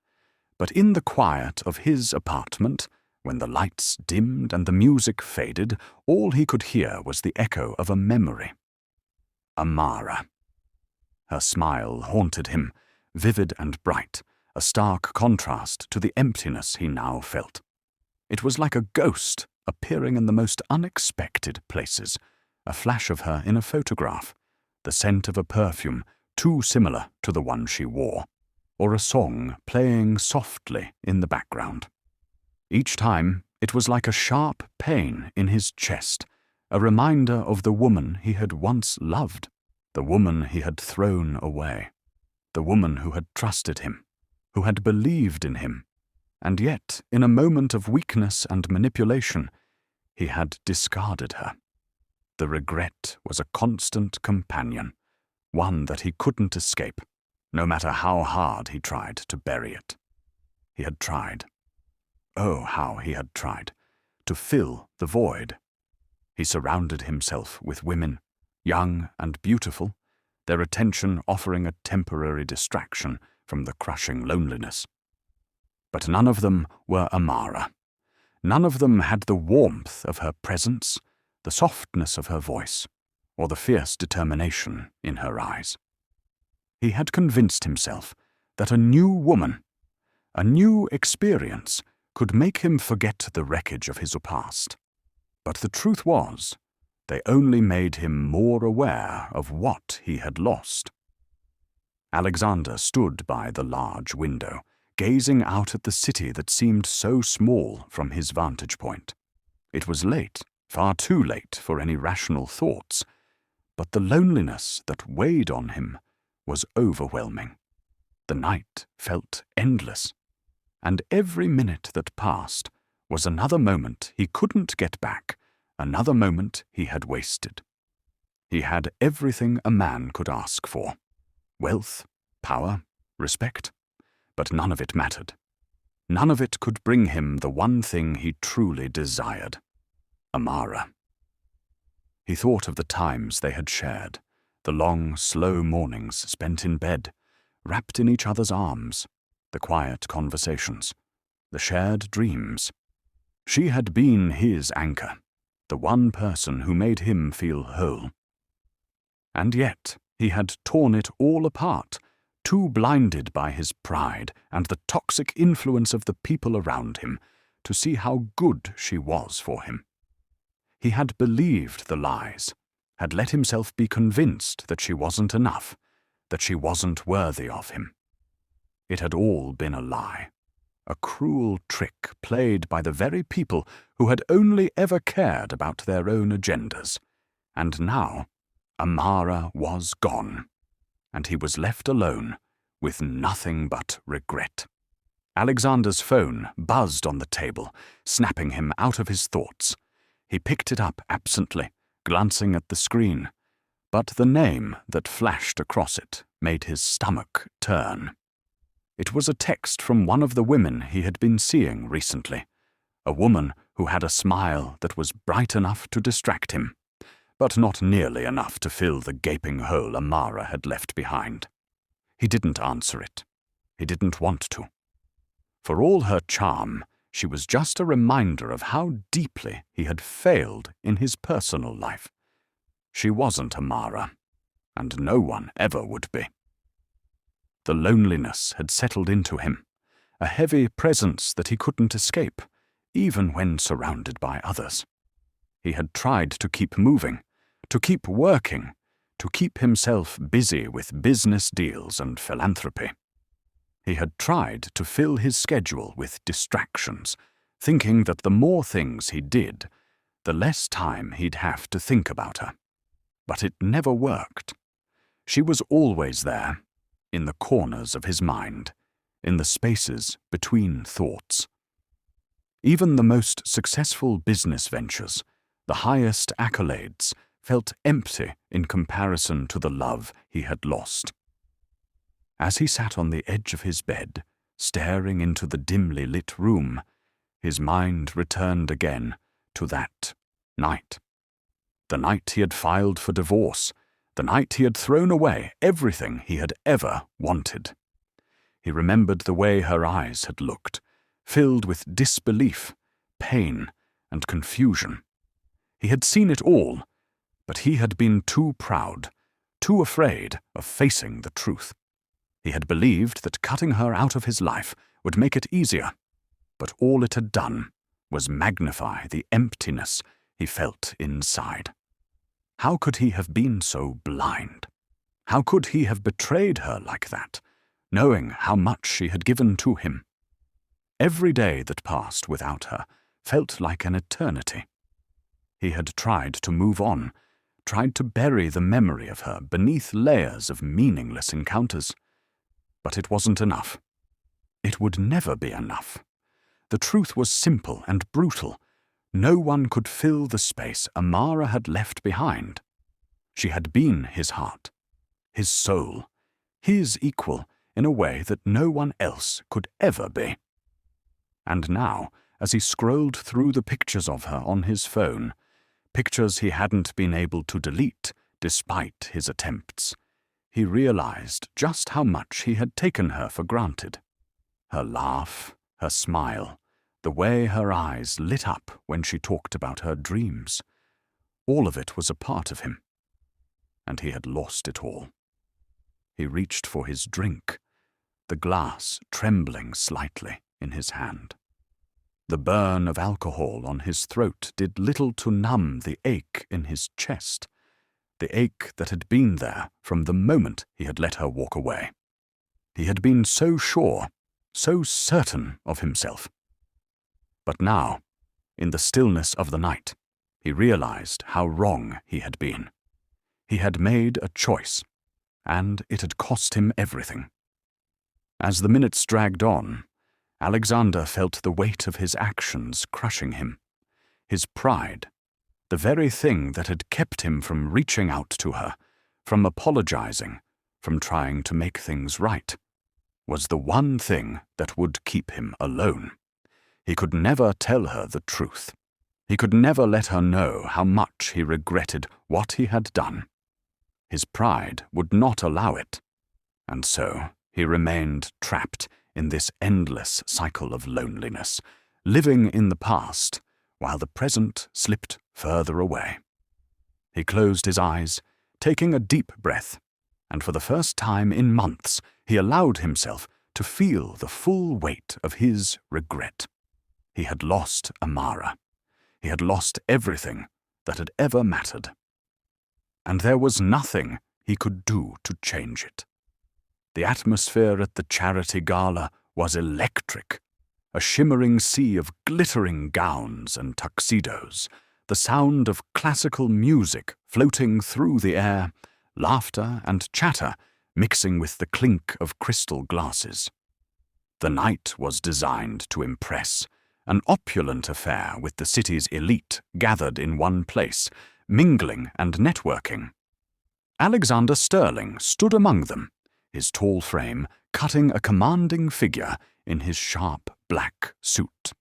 but in the quiet of his apartment, when the lights dimmed and the music faded, all he could hear was the echo of a memory. Amara. Her smile haunted him, vivid and bright, a stark contrast to the emptiness he now felt. It was like a ghost appearing in the most unexpected places, a flash of her in a photograph, the scent of a perfume too similar to the one she wore, or a song playing softly in the background. Each time, it was like a sharp pain in his chest, a reminder of the woman he had once loved, the woman he had thrown away, the woman who had trusted him, who had believed in him, and yet, in a moment of weakness and manipulation, he had discarded her. The regret was a constant companion, one that he couldn't escape, no matter how hard he tried to bury it. He had tried. Oh, how he had tried to fill the void. He surrounded himself with women, young and beautiful, their attention offering a temporary distraction from the crushing loneliness. But none of them were Amara. None of them had the warmth of her presence, the softness of her voice, or the fierce determination in her eyes. He had convinced himself that a new woman, a new experience, could make him forget the wreckage of his past. But the truth was, they only made him more aware of what he had lost. Alexander stood by the large window, gazing out at the city that seemed so small from his vantage point. It was late, far too late for any rational thoughts, but the loneliness that weighed on him was overwhelming. The night felt endless, and every minute that passed was another moment he couldn't get back, another moment he had wasted. He had everything a man could ask for: wealth, power, respect, but none of it mattered. None of it could bring him the one thing he truly desired: Amara. He thought of the times they had shared, the long, slow mornings spent in bed, wrapped in each other's arms, the quiet conversations, the shared dreams. She had been his anchor, the one person who made him feel whole. And yet he had torn it all apart, too blinded by his pride and the toxic influence of the people around him to see how good she was for him. He had believed the lies, had let himself be convinced that she wasn't enough, that she wasn't worthy of him. It had all been a lie, a cruel trick played by the very people who had only ever cared about their own agendas. And now, Amara was gone, and he was left alone with nothing but regret. Alexander's phone buzzed on the table, snapping him out of his thoughts. He picked it up absently, glancing at the screen, but the name that flashed across it made his stomach turn. It was a text from one of the women he had been seeing recently, a woman who had a smile that was bright enough to distract him, but not nearly enough to fill the gaping hole Amara had left behind. He didn't answer it. He didn't want to. For all her charm, she was just a reminder of how deeply he had failed in his personal life. She wasn't Amara, and no one ever would be. The loneliness had settled into him, a heavy presence that he couldn't escape, even when surrounded by others. He had tried to keep moving, to keep working, to keep himself busy with business deals and philanthropy. He had tried to fill his schedule with distractions, thinking that the more things he did, the less time he'd have to think about her. But it never worked. She was always there, in the corners of his mind, in the spaces between thoughts. Even the most successful business ventures, the highest accolades, felt empty in comparison to the love he had lost. As he sat on the edge of his bed, staring into the dimly lit room, his mind returned again to that night. The night he had filed for divorce, the night he had thrown away everything he had ever wanted. He remembered the way her eyes had looked, filled with disbelief, pain, and confusion. He had seen it all, but he had been too proud, too afraid of facing the truth. He had believed that cutting her out of his life would make it easier, but all it had done was magnify the emptiness he felt inside. How could he have been so blind? How could he have betrayed her like that, knowing how much she had given to him? Every day that passed without her felt like an eternity. He had tried to move on, tried to bury the memory of her beneath layers of meaningless encounters. But it wasn't enough. It would never be enough. The truth was simple and brutal. No one could fill the space Amara had left behind. She had been his heart, his soul, his equal in a way that no one else could ever be. And now, as he scrolled through the pictures of her on his phone, pictures he hadn't been able to delete despite his attempts. He realized just how much he had taken her for granted. Her laugh, her smile, the way her eyes lit up when she talked about her dreams. All of it was a part of him, and he had lost it all. He reached for his drink, the glass trembling slightly in his hand. The burn of alcohol on his throat did little to numb the ache in his chest, the ache that had been there from the moment he had let her walk away. He had been so sure, so certain of himself. But now, in the stillness of the night, he realized how wrong he had been. He had made a choice, and it had cost him everything. As the minutes dragged on, Alexander felt the weight of his actions crushing him. His pride, the very thing that had kept him from reaching out to her, from apologizing, from trying to make things right, was the one thing that would keep him alone. He could never tell her the truth. He could never let her know how much he regretted what he had done. His pride would not allow it, and so he remained trapped in this endless cycle of loneliness, living in the past while the present slipped further away. He closed his eyes, taking a deep breath, and for the first time in months he allowed himself to feel the full weight of his regret. He had lost Amara. He had lost everything that had ever mattered. And there was nothing he could do to change it. The atmosphere at the charity gala was electric, a shimmering sea of glittering gowns and tuxedos, the sound of classical music floating through the air, laughter and chatter mixing with the clink of crystal glasses. The night was designed to impress, an opulent affair with the city's elite gathered in one place, mingling and networking. Alexander Sterling stood among them, his tall frame cutting a commanding figure in his sharp black suit.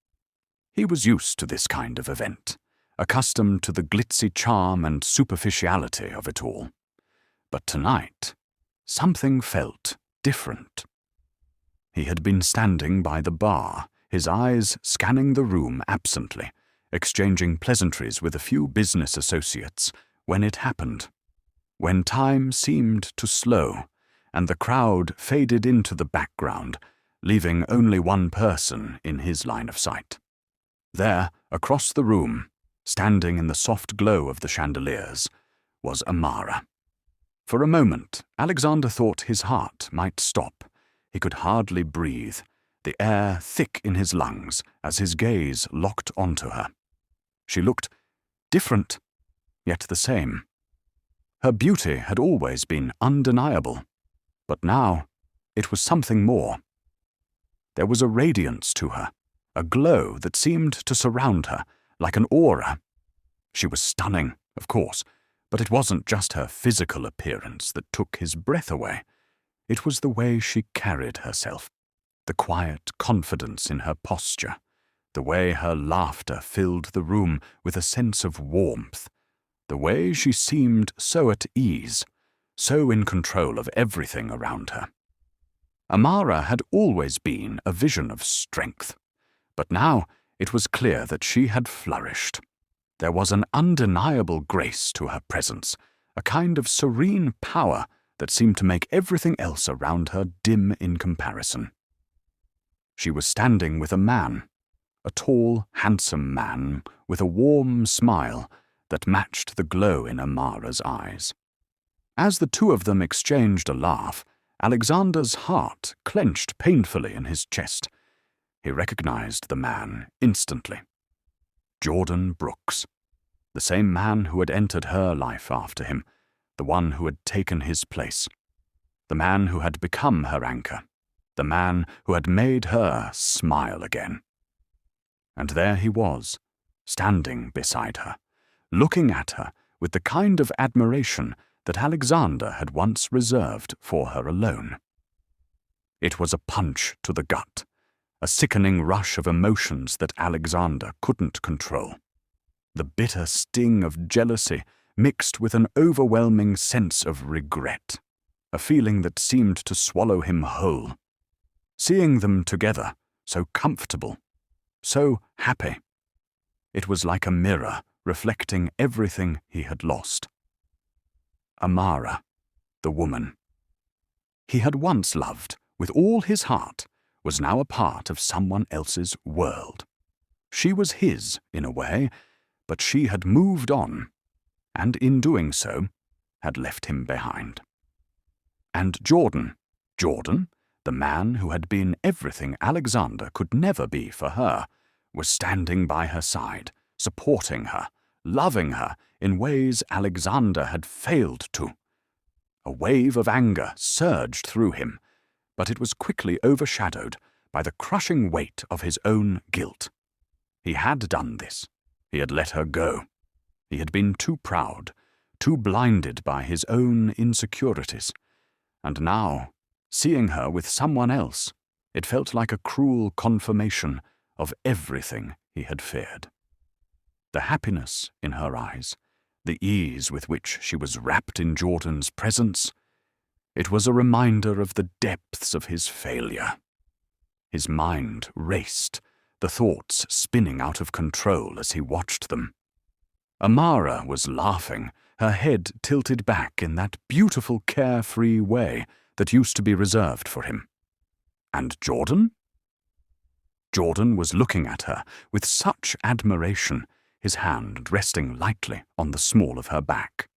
He was used to this kind of event, accustomed to the glitzy charm and superficiality of it all. But tonight, something felt different. He had been standing by the bar, his eyes scanning the room absently, exchanging pleasantries with a few business associates, when it happened. When time seemed to slow, and the crowd faded into the background, leaving only one person in his line of sight. There, across the room, standing in the soft glow of the chandeliers, was Amara. For a moment, Alexander thought his heart might stop. He could hardly breathe, the air thick in his lungs as his gaze locked onto her. She looked different, yet the same. Her beauty had always been undeniable, but now it was something more. There was a radiance to her, a glow that seemed to surround her like an aura. She was stunning, of course, but it wasn't just her physical appearance that took his breath away. It was the way she carried herself, the quiet confidence in her posture, the way her laughter filled the room with a sense of warmth, the way she seemed so at ease, so in control of everything around her. Amara had always been a vision of strength, but now it was clear that she had flourished. There was an undeniable grace to her presence, a kind of serene power that seemed to make everything else around her dim in comparison. She was standing with a man, a tall, handsome man with a warm smile that matched the glow in Amara's eyes. As the two of them exchanged a laugh, Alexander's heart clenched painfully in his chest. He recognized the man instantly. Jordan Brooks, the same man who had entered her life after him, the one who had taken his place, the man who had become her anchor, the man who had made her smile again. And there he was, standing beside her, looking at her with the kind of admiration that Alexander had once reserved for her alone. It was a punch to the gut, a sickening rush of emotions that Alexander couldn't control. The bitter sting of jealousy mixed with an overwhelming sense of regret, a feeling that seemed to swallow him whole. Seeing them together, so comfortable, so happy, it was like a mirror reflecting everything he had lost. Amara, the woman he had once loved with all his heart, was now a part of someone else's world. She was his, in a way, but she had moved on, and in doing so, had left him behind. And Jordan, the man who had been everything Alexander could never be for her, was standing by her side, supporting her, loving her in ways Alexander had failed to. A wave of anger surged through him, but it was quickly overshadowed by the crushing weight of his own guilt. He had done this. He had let her go. He had been too proud, too blinded by his own insecurities. And now, seeing her with someone else, it felt like a cruel confirmation of everything he had feared. The happiness in her eyes, the ease with which she was wrapped in Jordan's presence, it was a reminder of the depths of his failure. His mind raced, the thoughts spinning out of control as he watched them. Amara was laughing, her head tilted back in that beautiful carefree way that used to be reserved for him. And Jordan? Jordan was looking at her with such admiration, his hand resting lightly on the small of her back.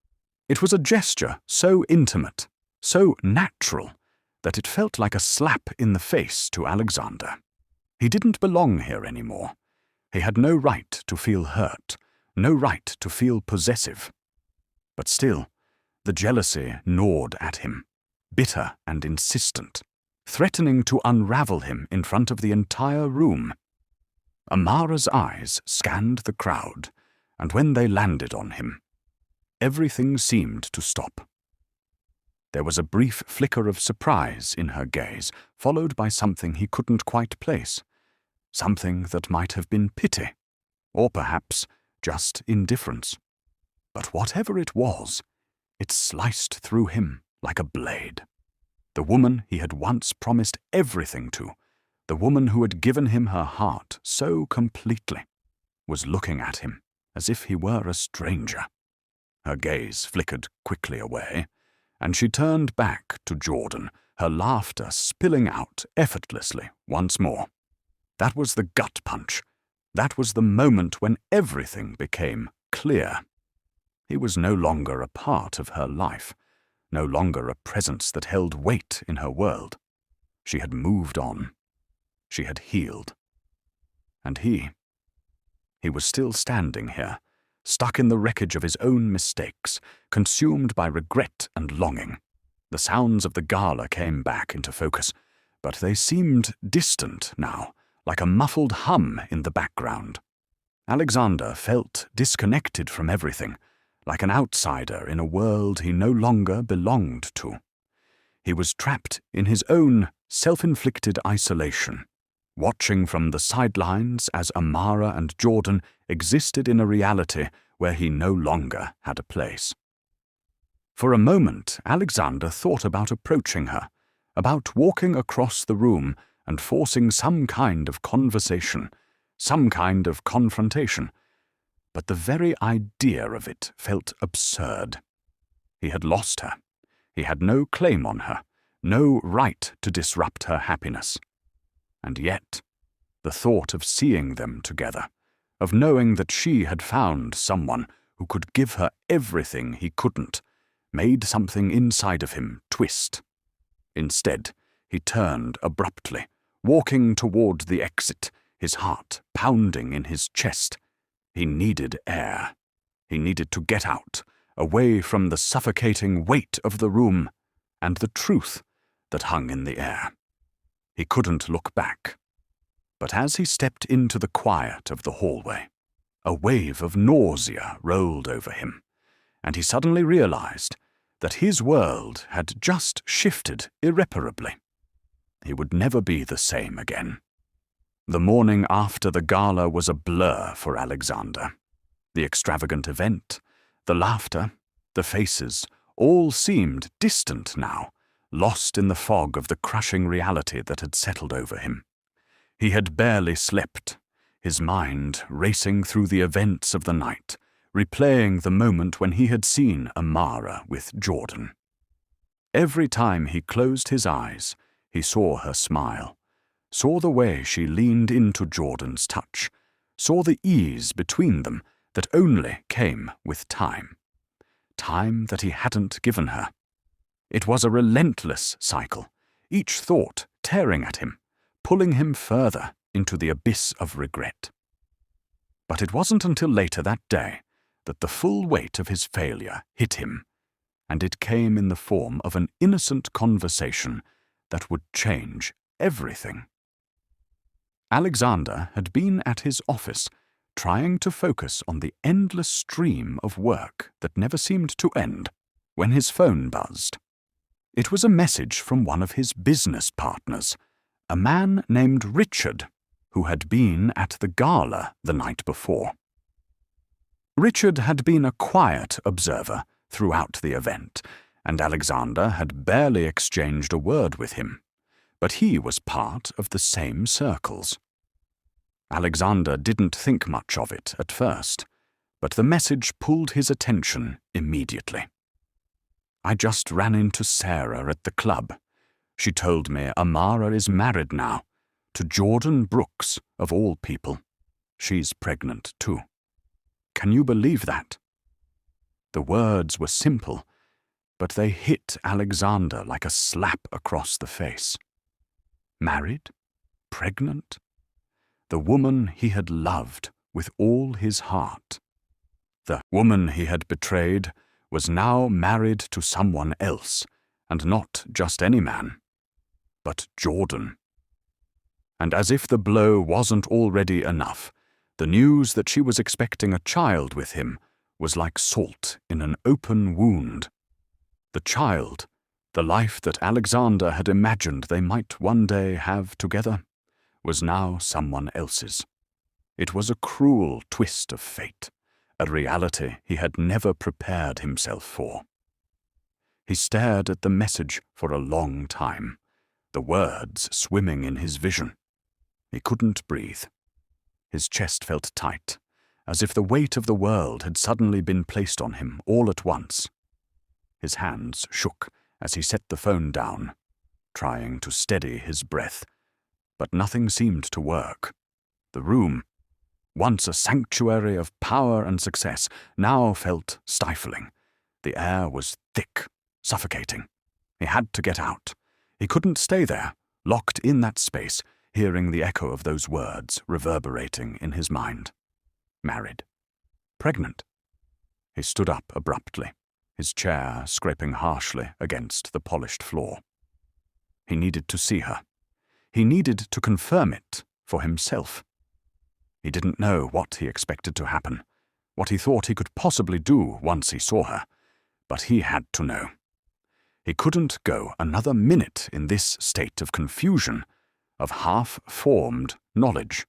It was a gesture so intimate, so natural, that it felt like a slap in the face to Alexander. He didn't belong here anymore. He had no right to feel hurt, no right to feel possessive. But still, the jealousy gnawed at him, bitter and insistent, threatening to unravel him in front of the entire room. Amara's eyes scanned the crowd, and when they landed on him, everything seemed to stop. There was a brief flicker of surprise in her gaze, followed by something he couldn't quite place, something that might have been pity, or perhaps just indifference. But whatever it was, it sliced through him like a blade. The woman he had once promised everything to, the woman who had given him her heart so completely, was looking at him as if he were a stranger. Her gaze flickered quickly away, and she turned back to Jordan, her laughter spilling out effortlessly once more. That was the gut punch. That was the moment when everything became clear. He was no longer a part of her life, no longer a presence that held weight in her world. She had moved on. She had healed. And he was still standing here, stuck in the wreckage of his own mistakes, consumed by regret and longing. The sounds of the gala came back into focus, but they seemed distant now, like a muffled hum in the background. Alexander felt disconnected from everything, like an outsider in a world he no longer belonged to. He was trapped in his own self-inflicted isolation, watching from the sidelines as Amara and Jordan existed in a reality where he no longer had a place. For a moment, Alexander thought about approaching her, about walking across the room and forcing some kind of conversation, some kind of confrontation. But the very idea of it felt absurd. He had lost her. He had no claim on her, no right to disrupt her happiness. And yet, the thought of seeing them together, of knowing that she had found someone who could give her everything he couldn't, made something inside of him twist. Instead, he turned abruptly, walking toward the exit, his heart pounding in his chest. He needed air. He needed to get out, away from the suffocating weight of the room and the truth that hung in the air. He couldn't look back. But as he stepped into the quiet of the hallway, a wave of nausea rolled over him, and he suddenly realized that his world had just shifted irreparably. He would never be the same again. The morning after the gala was a blur for Alexander. The extravagant event, the laughter, the faces, all seemed distant now, lost in the fog of the crushing reality that had settled over him. He had barely slept, his mind racing through the events of the night, replaying the moment when he had seen Amara with Jordan. Every time he closed his eyes, he saw her smile, saw the way she leaned into Jordan's touch, saw the ease between them that only came with time. Time that he hadn't given her. It was a relentless cycle, each thought tearing at him, pulling him further into the abyss of regret. But it wasn't until later that day that the full weight of his failure hit him, and it came in the form of an innocent conversation that would change everything. Alexander had been at his office, trying to focus on the endless stream of work that never seemed to end, when his phone buzzed. It was a message from one of his business partners, a man named Richard, who had been at the gala the night before. Richard had been a quiet observer throughout the event, and Alexander had barely exchanged a word with him, but he was part of the same circles. Alexander didn't think much of it at first, but the message pulled his attention immediately. "I just ran into Sarah at the club. She told me Amara is married now, to Jordan Brooks, of all people. She's pregnant too. Can you believe that?" The words were simple, but they hit Alexander like a slap across the face. Married? Pregnant? The woman he had loved with all his heart. The woman he had betrayed was now married to someone else, and not just any man, but Jordan. And as if the blow wasn't already enough, the news that she was expecting a child with him was like salt in an open wound. The child, the life that Alexander had imagined they might one day have together, was now someone else's. It was a cruel twist of fate, a reality he had never prepared himself for. He stared at the message for a long time, the words swimming in his vision. He couldn't breathe. His chest felt tight, as if the weight of the world had suddenly been placed on him all at once. His hands shook as he set the phone down, trying to steady his breath, but nothing seemed to work. The room, once a sanctuary of power and success, now felt stifling. The air was thick, suffocating. He had to get out. He couldn't stay there, locked in that space, hearing the echo of those words reverberating in his mind. Married. Pregnant. He stood up abruptly, his chair scraping harshly against the polished floor. He needed to see her. He needed to confirm it for himself. He didn't know what he expected to happen, what he thought he could possibly do once he saw her, but he had to know. He couldn't go another minute in this state of confusion, of half-formed knowledge.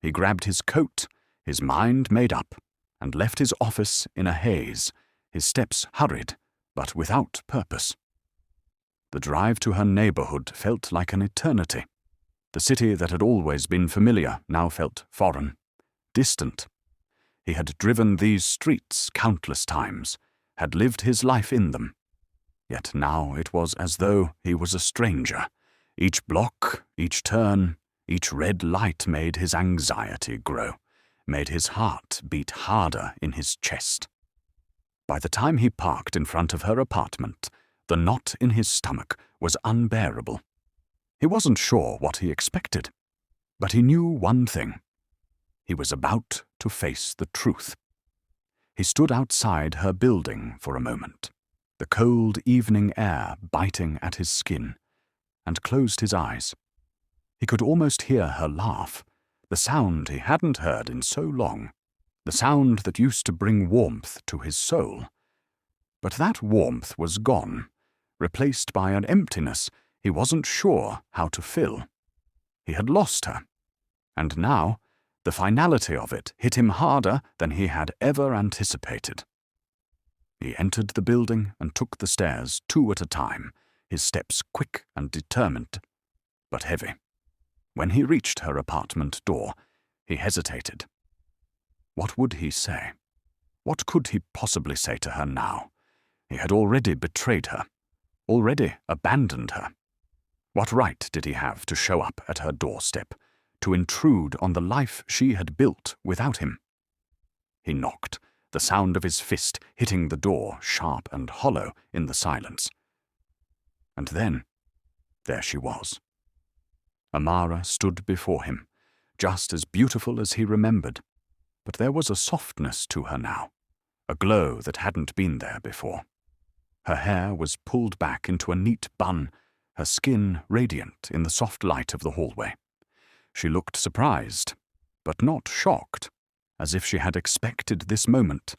He grabbed his coat, his mind made up, and left his office in a haze, his steps hurried, but without purpose. The drive to her neighborhood felt like an eternity. The city that had always been familiar now felt foreign, distant. He had driven these streets countless times, had lived his life in them. Yet now it was as though he was a stranger. Each block, each turn, each red light made his anxiety grow, made his heart beat harder in his chest. By the time he parked in front of her apartment, the knot in his stomach was unbearable. He wasn't sure what he expected, but he knew one thing. He was about to face the truth. He stood outside her building for a moment, the cold evening air biting at his skin, and closed his eyes. He could almost hear her laugh, the sound he hadn't heard in so long, the sound that used to bring warmth to his soul. But that warmth was gone, replaced by an emptiness he wasn't sure how to fill. He had lost her, And now, the finality of it hit him harder than he had ever anticipated. He entered the building and took the stairs 2 at a time, his steps quick and determined, but heavy. When he reached her apartment door, he hesitated. What would he say? What could he possibly say to her now? He had already betrayed her, already abandoned her. What right did he have to show up at her doorstep, to intrude on the life she had built without him? He knocked, the sound of his fist hitting the door sharp and hollow in the silence. And then, there she was. Amara stood before him, just as beautiful as he remembered, but there was a softness to her now, a glow that hadn't been there before. Her hair was pulled back into a neat bun, her skin radiant in the soft light of the hallway. She looked surprised, but not shocked, as if she had expected this moment,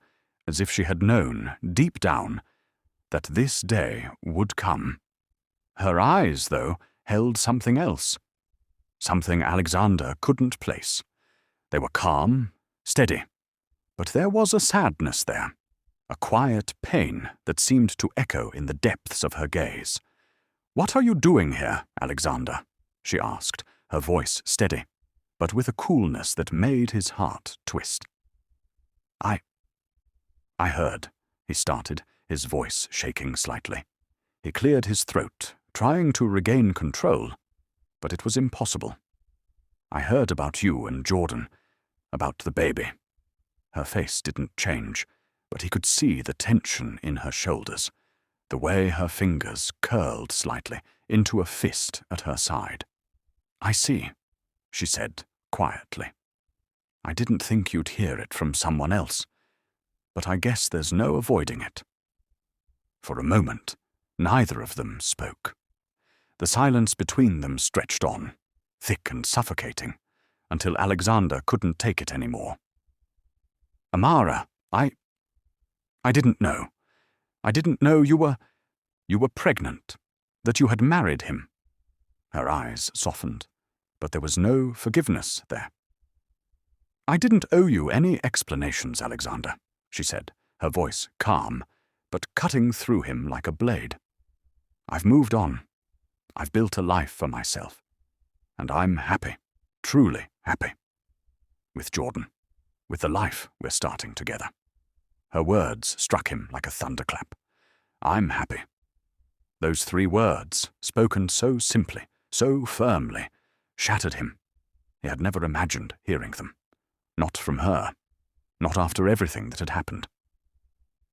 as if she had known, deep down, that this day would come. Her eyes, though, held something else, something Alexander couldn't place. They were calm, steady, but there was a sadness there, a quiet pain that seemed to echo in the depths of her gaze. "What are you doing here, Alexander?" she asked, her voice steady, but with a coolness that made his heart twist. I heard," he started, his voice shaking slightly. He cleared his throat, trying to regain control, but it was impossible. "I heard about you and Jordan, about the baby." Her face didn't change, but he could see the tension in her shoulders, the way her fingers curled slightly into a fist at her side. "I see," she said quietly. "I didn't think you'd hear it from someone else, but I guess there's no avoiding it." For a moment, neither of them spoke. The silence between them stretched on, thick and suffocating, until Alexander couldn't take it anymore. "Amara, I didn't know. I didn't know you were pregnant, that you had married him." Her eyes softened, but there was no forgiveness there. "I didn't owe you any explanations, Alexander," she said, her voice calm, but cutting through him like a blade. "I've moved on. I've built a life for myself. And I'm happy, truly happy. With Jordan, with the life we're starting together." Her words struck him like a thunderclap. "I'm happy." Those 3 words, spoken so simply, so firmly, shattered him. He had never imagined hearing them. Not from her. Not after everything that had happened.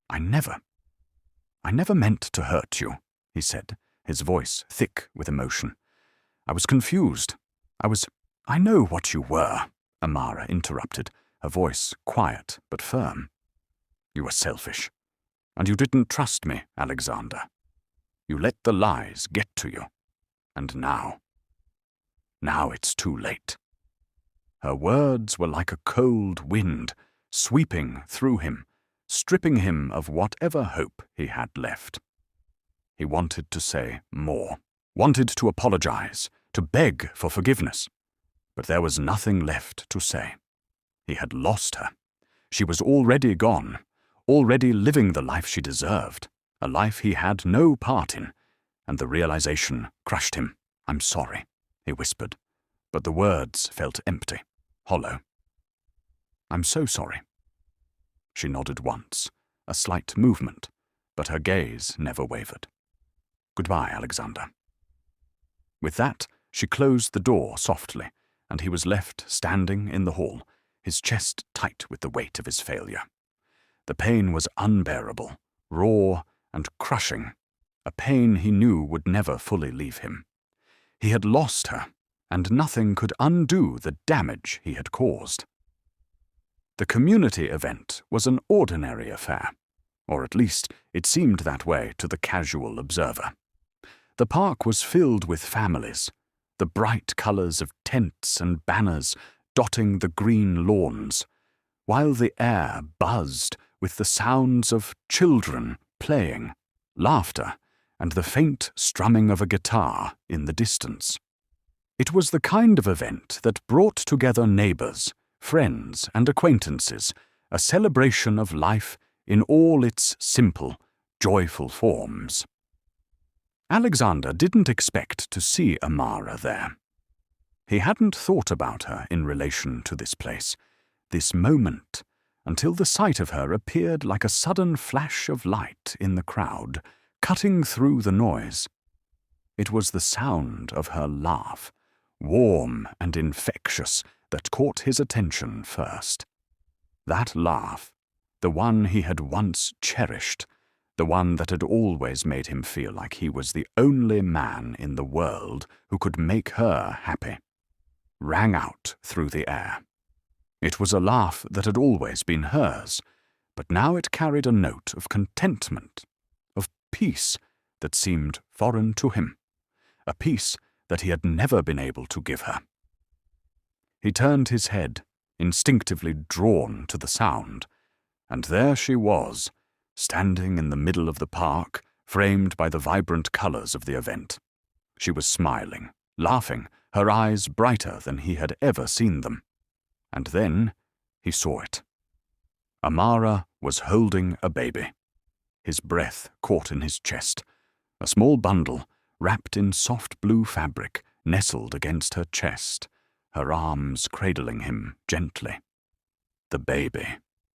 I never meant to hurt you," he said, his voice thick with emotion. "I was confused. I know what you were," Amara interrupted, her voice quiet but firm. "You were selfish. And you didn't trust me, Alexander. You let the lies get to you. And now it's too late." Her words were like a cold wind, sweeping through him, stripping him of whatever hope he had left. He wanted to say more, wanted to apologize, to beg for forgiveness, but there was nothing left to say. He had lost her. She was already gone, already living the life she deserved, a life he had no part in, and the realization crushed him. "I'm sorry," he whispered, but the words felt empty, hollow. "I'm so sorry." She nodded once, a slight movement, but her gaze never wavered. "Goodbye, Alexander." With that, she closed the door softly, and he was left standing in the hall, his chest tight with the weight of his failure. The pain was unbearable, raw and crushing, a pain he knew would never fully leave him. He had lost her, and nothing could undo the damage he had caused. The community event was an ordinary affair, or at least it seemed that way to the casual observer. The park was filled with families, the bright colors of tents and banners dotting the green lawns, while the air buzzed with the sounds of children playing, laughter, and the faint strumming of a guitar in the distance. It was the kind of event that brought together neighbors, friends, and acquaintances, a celebration of life in all its simple, joyful forms. Alexander didn't expect to see Amara there. He hadn't thought about her in relation to this place, this moment, until the sight of her appeared like a sudden flash of light in the crowd, cutting through the noise. It was the sound of her laugh, warm and infectious, that caught his attention first. That laugh, the one he had once cherished, the one that had always made him feel like he was the only man in the world who could make her happy, rang out through the air. It was a laugh that had always been hers, but now it carried a note of contentment, of peace that seemed foreign to him, a peace that he had never been able to give her. He turned his head, instinctively drawn to the sound, and there she was, standing in the middle of the park, framed by the vibrant colors of the event. She was smiling, laughing, her eyes brighter than he had ever seen them. And then he saw it. Amara was holding a baby. His breath caught in his chest. A small bundle, wrapped in soft blue fabric, nestled against her chest, her arms cradling him gently. The baby,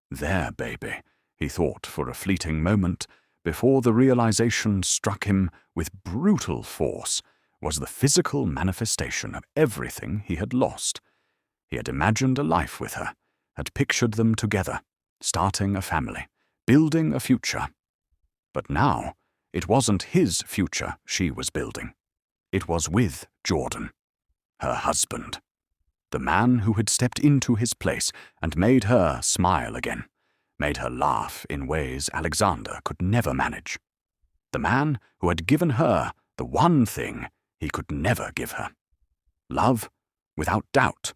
their baby, he thought for a fleeting moment, before the realization struck him with brutal force, was the physical manifestation of everything he had lost. He had imagined a life with her, had pictured them together, starting a family, building a future. But now, it wasn't his future she was building. It was with Jordan, her husband, the man who had stepped into his place and made her smile again, made her laugh in ways Alexander could never manage. The man who had given her the one thing he could never give her. Love without doubt,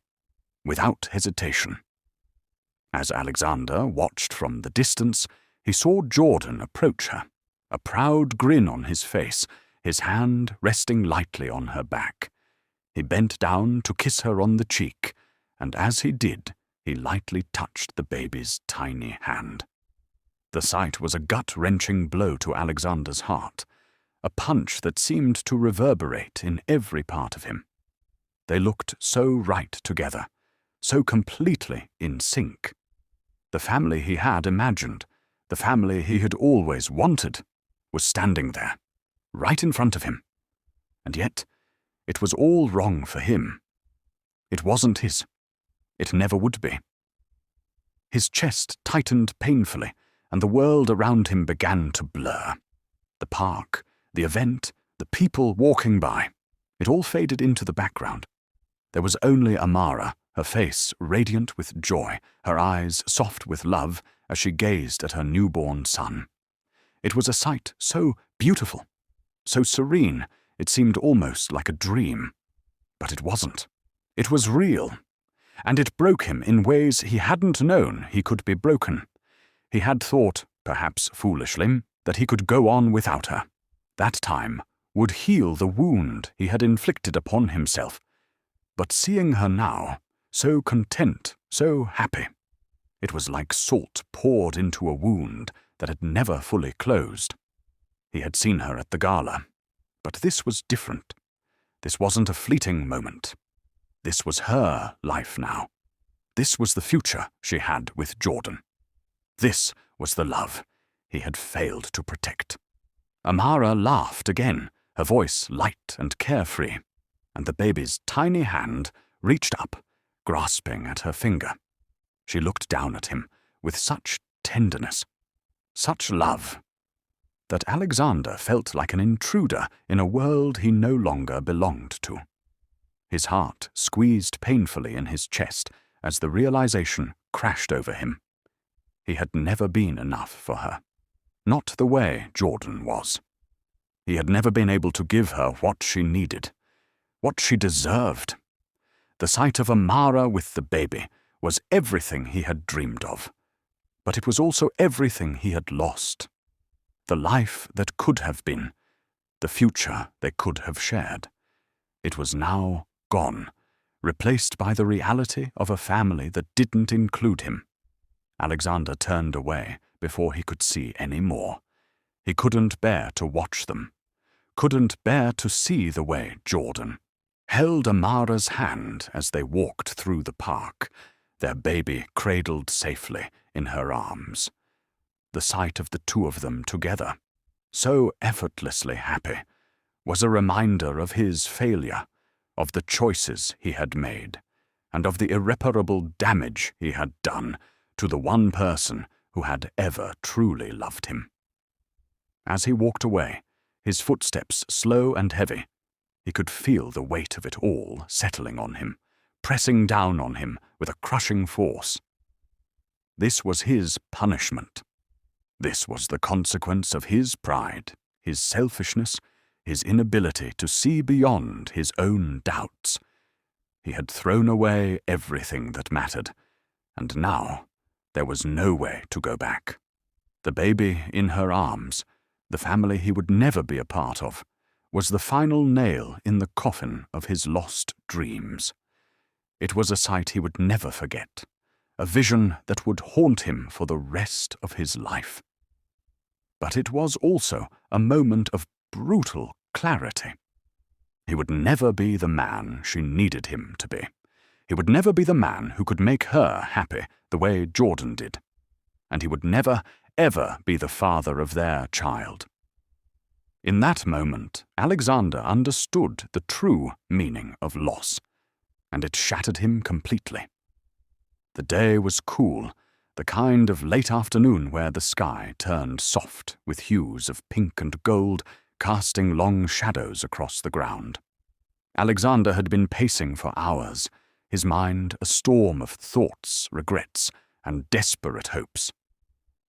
without hesitation. As Alexander watched from the distance, he saw Jordan approach her, a proud grin on his face, his hand resting lightly on her back. He bent down to kiss her on the cheek, and as he did, he lightly touched the baby's tiny hand. The sight was a gut-wrenching blow to Alexander's heart, a punch that seemed to reverberate in every part of him. They looked so right together, so completely in sync. The family he had imagined, the family he had always wanted, was standing there, right in front of him. And yet, it was all wrong for him. It wasn't his. It never would be. His chest tightened painfully, and the world around him began to blur. The park, the event, the people walking by, it all faded into the background. There was only Amara, her face radiant with joy, her eyes soft with love as she gazed at her newborn son. It was a sight so beautiful, so serene, it seemed almost like a dream. But it wasn't. It was real, and it broke him in ways he hadn't known he could be broken. He had thought, perhaps foolishly, that he could go on without her. That time would heal the wound he had inflicted upon himself. But seeing her now, so content, so happy, it was like salt poured into a wound that had never fully closed. He had seen her at the gala, but this was different. This wasn't a fleeting moment. This was her life now. This was the future she had with Jordan. This was the love he had failed to protect. Amara laughed again, her voice light and carefree, and the baby's tiny hand reached up, grasping at her finger. She looked down at him with such tenderness, such love, that Alexander felt like an intruder in a world he no longer belonged to. His heart squeezed painfully in his chest as the realization crashed over him. He had never been enough for her. Not the way Jordan was. He had never been able to give her what she needed, what she deserved. The sight of Amara with the baby was everything he had dreamed of, but it was also everything he had lost. The life that could have been, the future they could have shared. It was now gone, replaced by the reality of a family that didn't include him. Alexander turned away before he could see any more. He couldn't bear to watch them, couldn't bear to see the way Jordan held Amara's hand as they walked through the park, their baby cradled safely in her arms. The sight of the two of them together, so effortlessly happy, was a reminder of his failure, of the choices he had made, and of the irreparable damage he had done to the one person who had ever truly loved him. As he walked away, his footsteps slow and heavy, he could feel the weight of it all settling on him, pressing down on him with a crushing force. This was his punishment. This was the consequence of his pride, his selfishness, his inability to see beyond his own doubts. He had thrown away everything that mattered, and now there was no way to go back. The baby in her arms, the family he would never be a part of, was the final nail in the coffin of his lost dreams. It was a sight he would never forget, a vision that would haunt him for the rest of his life. But it was also a moment of brutal clarity. He would never be the man she needed him to be. He would never be the man who could make her happy the way Jordan did. And he would never, ever be the father of their child. In that moment, Alexander understood the true meaning of loss, and it shattered him completely. The day was cool, the kind of late afternoon where the sky turned soft with hues of pink and gold, casting long shadows across the ground. Alexander had been pacing for hours, his mind a storm of thoughts, regrets, and desperate hopes.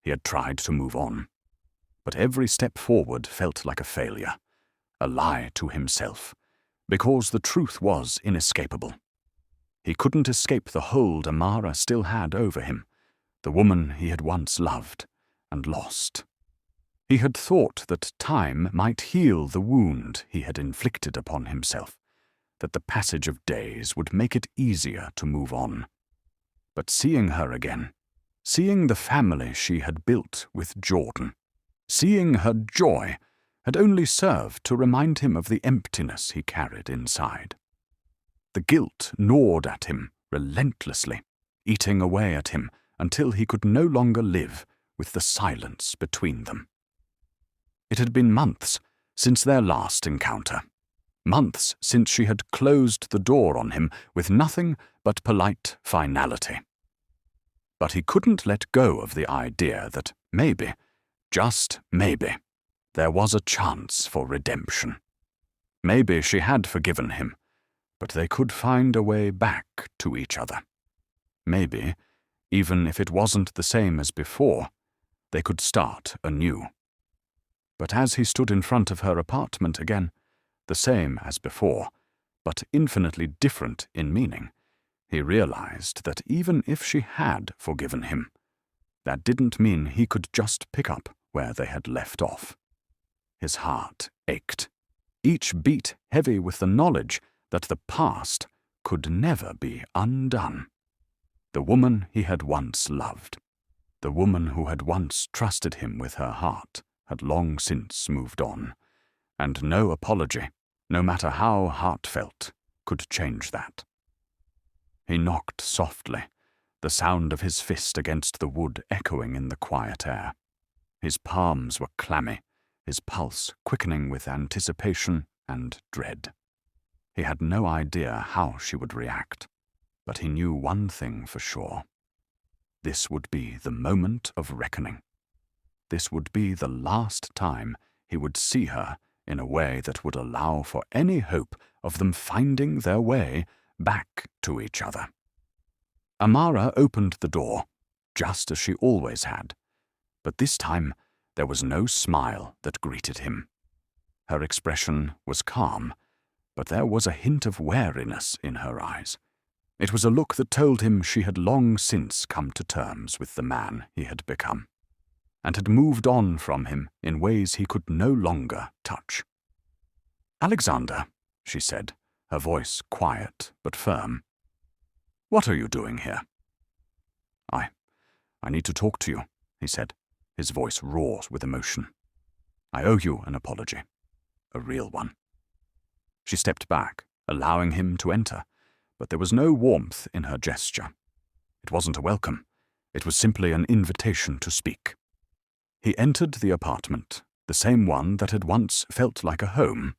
He had tried to move on, but every step forward felt like a failure, a lie to himself, because the truth was inescapable. He couldn't escape the hold Amara still had over him, the woman he had once loved and lost. He had thought that time might heal the wound he had inflicted upon himself, that the passage of days would make it easier to move on. But seeing her again, seeing the family she had built with Jordan, seeing her joy, had only served to remind him of the emptiness he carried inside. The guilt gnawed at him relentlessly, eating away at him until he could no longer live with the silence between them. It had been months since their last encounter, months since she had closed the door on him with nothing but polite finality. But he couldn't let go of the idea that maybe, just maybe, there was a chance for redemption. Maybe she had forgiven him, but they could find a way back to each other. Maybe, even if it wasn't the same as before, they could start anew. But as he stood in front of her apartment again, the same as before, but infinitely different in meaning, he realized that even if she had forgiven him, that didn't mean he could just pick up where they had left off. His heart ached, each beat heavy with the knowledge that the past could never be undone. The woman he had once loved, the woman who had once trusted him with her heart, had long since moved on, and no apology, no matter how heartfelt, could change that. He knocked softly, the sound of his fist against the wood echoing in the quiet air. His palms were clammy, his pulse quickening with anticipation and dread. He had no idea how she would react, but he knew one thing for sure. This would be the moment of reckoning. This would be the last time he would see her in a way that would allow for any hope of them finding their way back to each other. Amara opened the door, just as she always had, but this time there was no smile that greeted him. Her expression was calm, but there was a hint of wariness in her eyes. It was a look that told him she had long since come to terms with the man he had become, and had moved on from him in ways he could no longer touch. "Alexander," she said, her voice quiet but firm. "What are you doing here?" I need to talk to you," he said, his voice raw with emotion. "I owe you an apology. A real one." She stepped back, allowing him to enter, but there was no warmth in her gesture. It wasn't a welcome. It was simply an invitation to speak. He entered the apartment, the same one that had once felt like a home.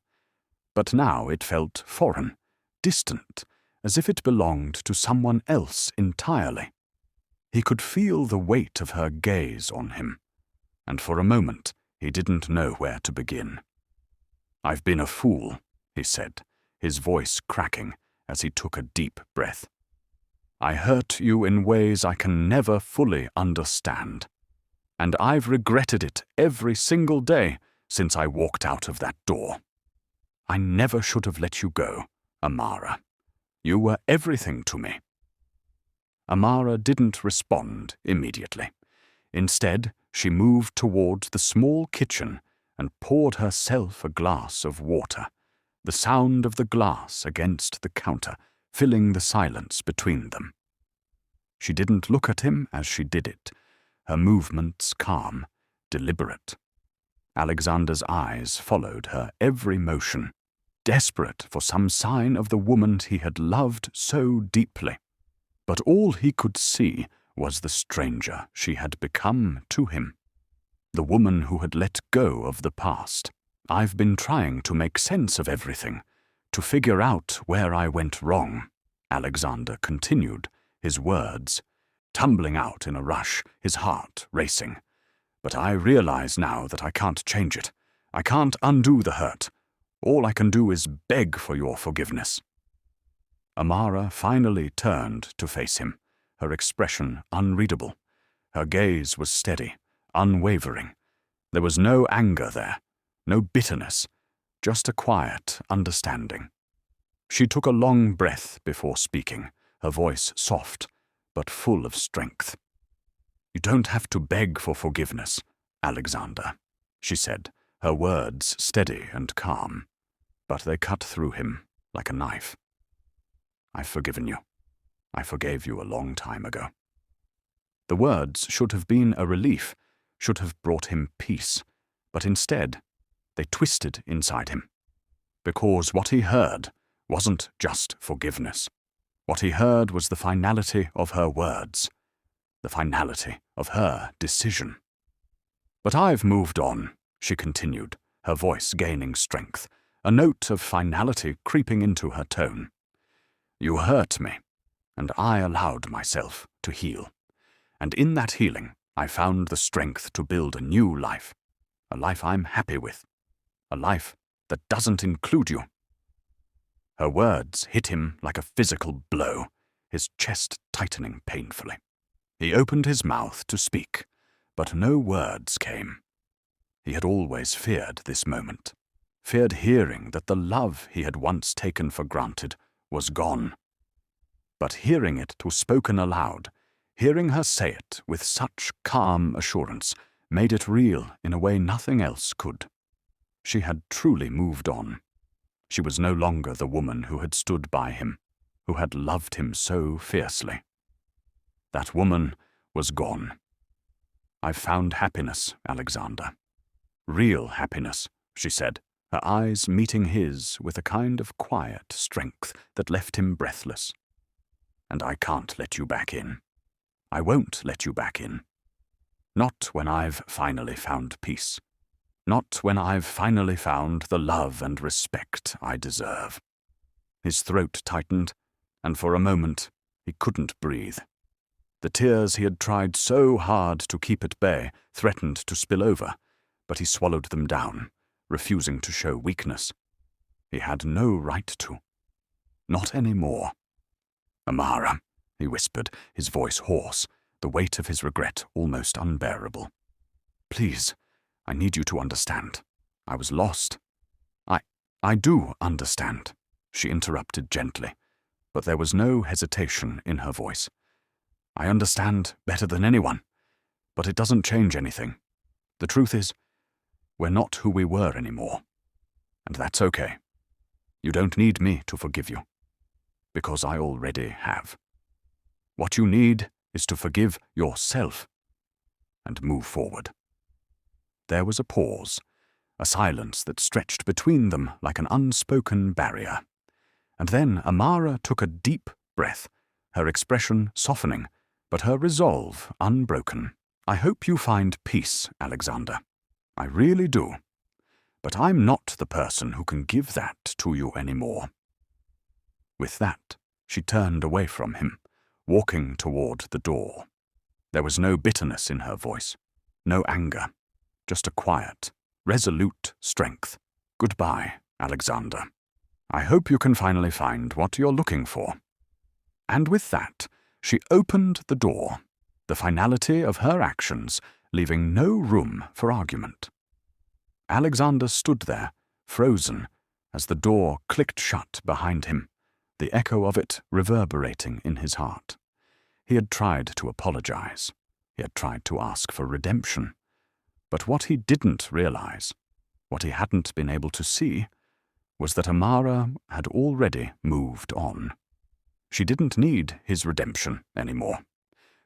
But now it felt foreign, distant, as if it belonged to someone else entirely. He could feel the weight of her gaze on him, and for a moment he didn't know where to begin. "I've been a fool," he said, his voice cracking as he took a deep breath. "I hurt you in ways I can never fully understand, and I've regretted it every single day since I walked out of that door. I never should have let you go, Amara. You were everything to me." Amara didn't respond immediately. Instead, she moved towards the small kitchen and poured herself a glass of water, the sound of the glass against the counter filling the silence between them. She didn't look at him as she did it, her movements calm, deliberate. Alexander's eyes followed her every motion, desperate for some sign of the woman he had loved so deeply. But all he could see was the stranger she had become to him, the woman who had let go of the past. "I've been trying to make sense of everything, to figure out where I went wrong," Alexander continued, his words tumbling out in a rush, his heart racing. "But I realize now that I can't change it. I can't undo the hurt. All I can do is beg for your forgiveness." Amara finally turned to face him, her expression unreadable. Her gaze was steady, unwavering. There was no anger there, no bitterness, just a quiet understanding. She took a long breath before speaking, her voice soft, but full of strength. "You don't have to beg for forgiveness, Alexander," she said, her words steady and calm, but they cut through him like a knife. "I've forgiven you. I forgave you a long time ago." The words should have been a relief, should have brought him peace, but instead, they twisted inside him. Because what he heard wasn't just forgiveness. What he heard was the finality of her words, the finality of her decision. "But I've moved on," she continued, her voice gaining strength, a note of finality creeping into her tone. "You hurt me, and I allowed myself to heal. And in that healing, I found the strength to build a new life, a life I'm happy with, a life that doesn't include you." Her words hit him like a physical blow, his chest tightening painfully. He opened his mouth to speak, but no words came. He had always feared this moment, feared hearing that the love he had once taken for granted was gone. But hearing it was spoken aloud, hearing her say it with such calm assurance, made it real in a way nothing else could. She had truly moved on. She was no longer the woman who had stood by him, who had loved him so fiercely. That woman was gone. "I've found happiness, Alexander. Real happiness," she said, her eyes meeting his with a kind of quiet strength that left him breathless. "And I can't let you back in. I won't let you back in. Not when I've finally found peace. Not when I've finally found the love and respect I deserve." His throat tightened, and for a moment he couldn't breathe. The tears he had tried so hard to keep at bay threatened to spill over, but he swallowed them down, refusing to show weakness. He had no right to. Not anymore. "Amara," he whispered, his voice hoarse, the weight of his regret almost unbearable. "Please, I need you to understand. I was lost." I do understand," she interrupted gently, but there was no hesitation in her voice. "I understand better than anyone, but it doesn't change anything. The truth is, we're not who we were anymore, and that's okay. You don't need me to forgive you, because I already have. What you need is to forgive yourself and move forward." There was a pause, a silence that stretched between them like an unspoken barrier. And then Amara took a deep breath, her expression softening, but her resolve unbroken. "I hope you find peace, Alexander. I really do. But I'm not the person who can give that to you anymore." With that, she turned away from him, walking toward the door. There was no bitterness in her voice, no anger, just a quiet, resolute strength. "Goodbye, Alexander. I hope you can finally find what you're looking for." And with that, she opened the door, the finality of her actions leaving no room for argument. Alexander stood there, frozen, as the door clicked shut behind him, the echo of it reverberating in his heart. He had tried to apologize. He had tried to ask for redemption. But what he didn't realize, what he hadn't been able to see, was that Amara had already moved on. She didn't need his redemption anymore.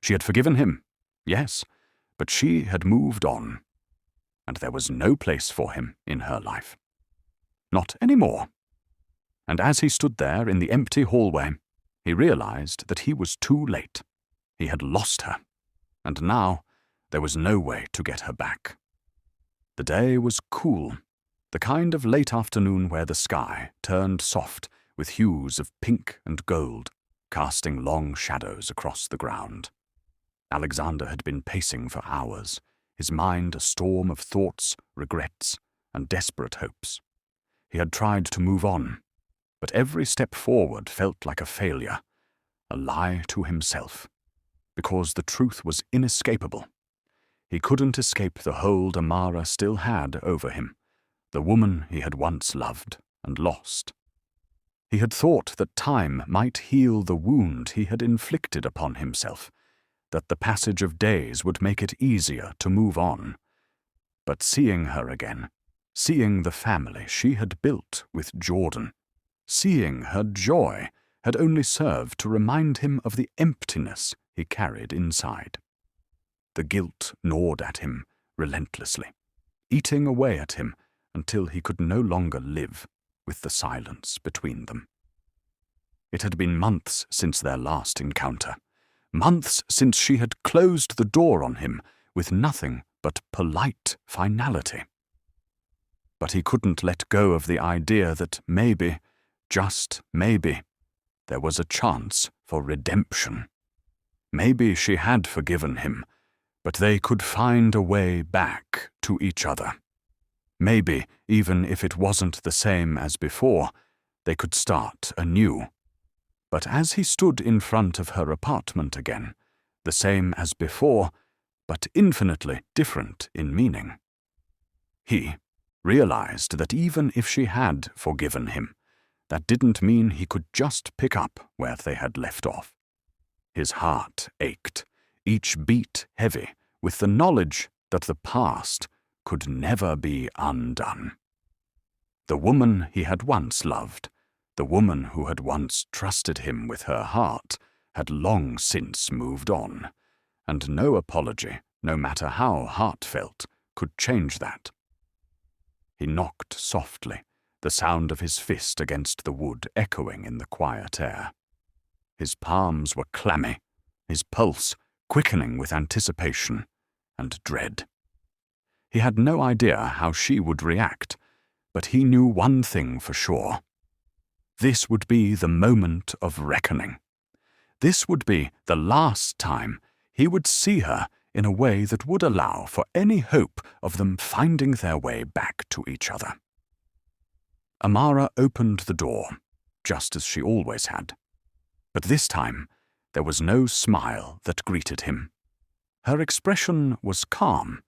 She had forgiven him, yes, but she had moved on, and there was no place for him in her life. Not anymore. And as he stood there in the empty hallway, he realized that he was too late. He had lost her, and now there was no way to get her back. The day was cool, the kind of late afternoon where the sky turned soft with hues of pink and gold, casting long shadows across the ground. Alexander had been pacing for hours, his mind a storm of thoughts, regrets, and desperate hopes. He had tried to move on, but every step forward felt like a failure, a lie to himself, because the truth was inescapable. He couldn't escape the hold Amara still had over him, the woman he had once loved and lost. He had thought that time might heal the wound he had inflicted upon himself, that the passage of days would make it easier to move on. But seeing her again, seeing the family she had built with Jordan, seeing her joy had only served to remind him of the emptiness he carried inside. The guilt gnawed at him relentlessly, eating away at him until he could no longer live with the silence between them. It had been months since their last encounter, months since she had closed the door on him with nothing but polite finality. But he couldn't let go of the idea that maybe, just maybe, there was a chance for redemption. Maybe she had forgiven him, but they could find a way back to each other. Maybe, even if it wasn't the same as before, they could start anew. But as he stood in front of her apartment again, the same as before, but infinitely different in meaning, he realized that even if she had forgiven him, that didn't mean he could just pick up where they had left off. His heart ached, each beat heavy, with the knowledge that the past could never be undone. The woman he had once loved, the woman who had once trusted him with her heart, had long since moved on, and no apology, no matter how heartfelt, could change that. He knocked softly, the sound of his fist against the wood echoing in the quiet air. His palms were clammy, his pulse quickening with anticipation and dread. He had no idea how she would react, but he knew one thing for sure. This would be the moment of reckoning. This would be the last time he would see her in a way that would allow for any hope of them finding their way back to each other. Amara opened the door, just as she always had. But this time, there was no smile that greeted him. Her expression was calm,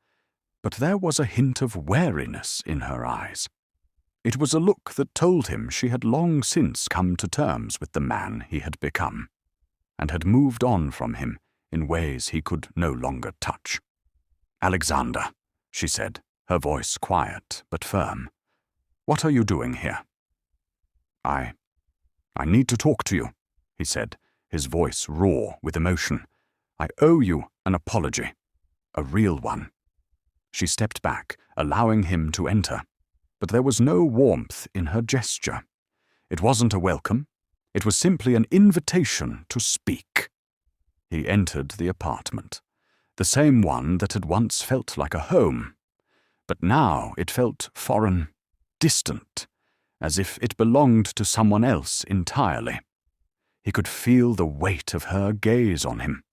but there was a hint of wariness in her eyes. It was a look that told him she had long since come to terms with the man he had become, and had moved on from him in ways he could no longer touch. "Alexander," she said, her voice quiet but firm, "what are you doing here?" I need to talk to you, he said, his voice raw with emotion. I owe you an apology. A real one. She stepped back, allowing him to enter, but there was no warmth in her gesture. It wasn't a welcome. It was simply an invitation to speak. He entered the apartment, the same one that had once felt like a home, but now it felt foreign, distant, as if it belonged to someone else entirely. He could feel the weight of her gaze on him,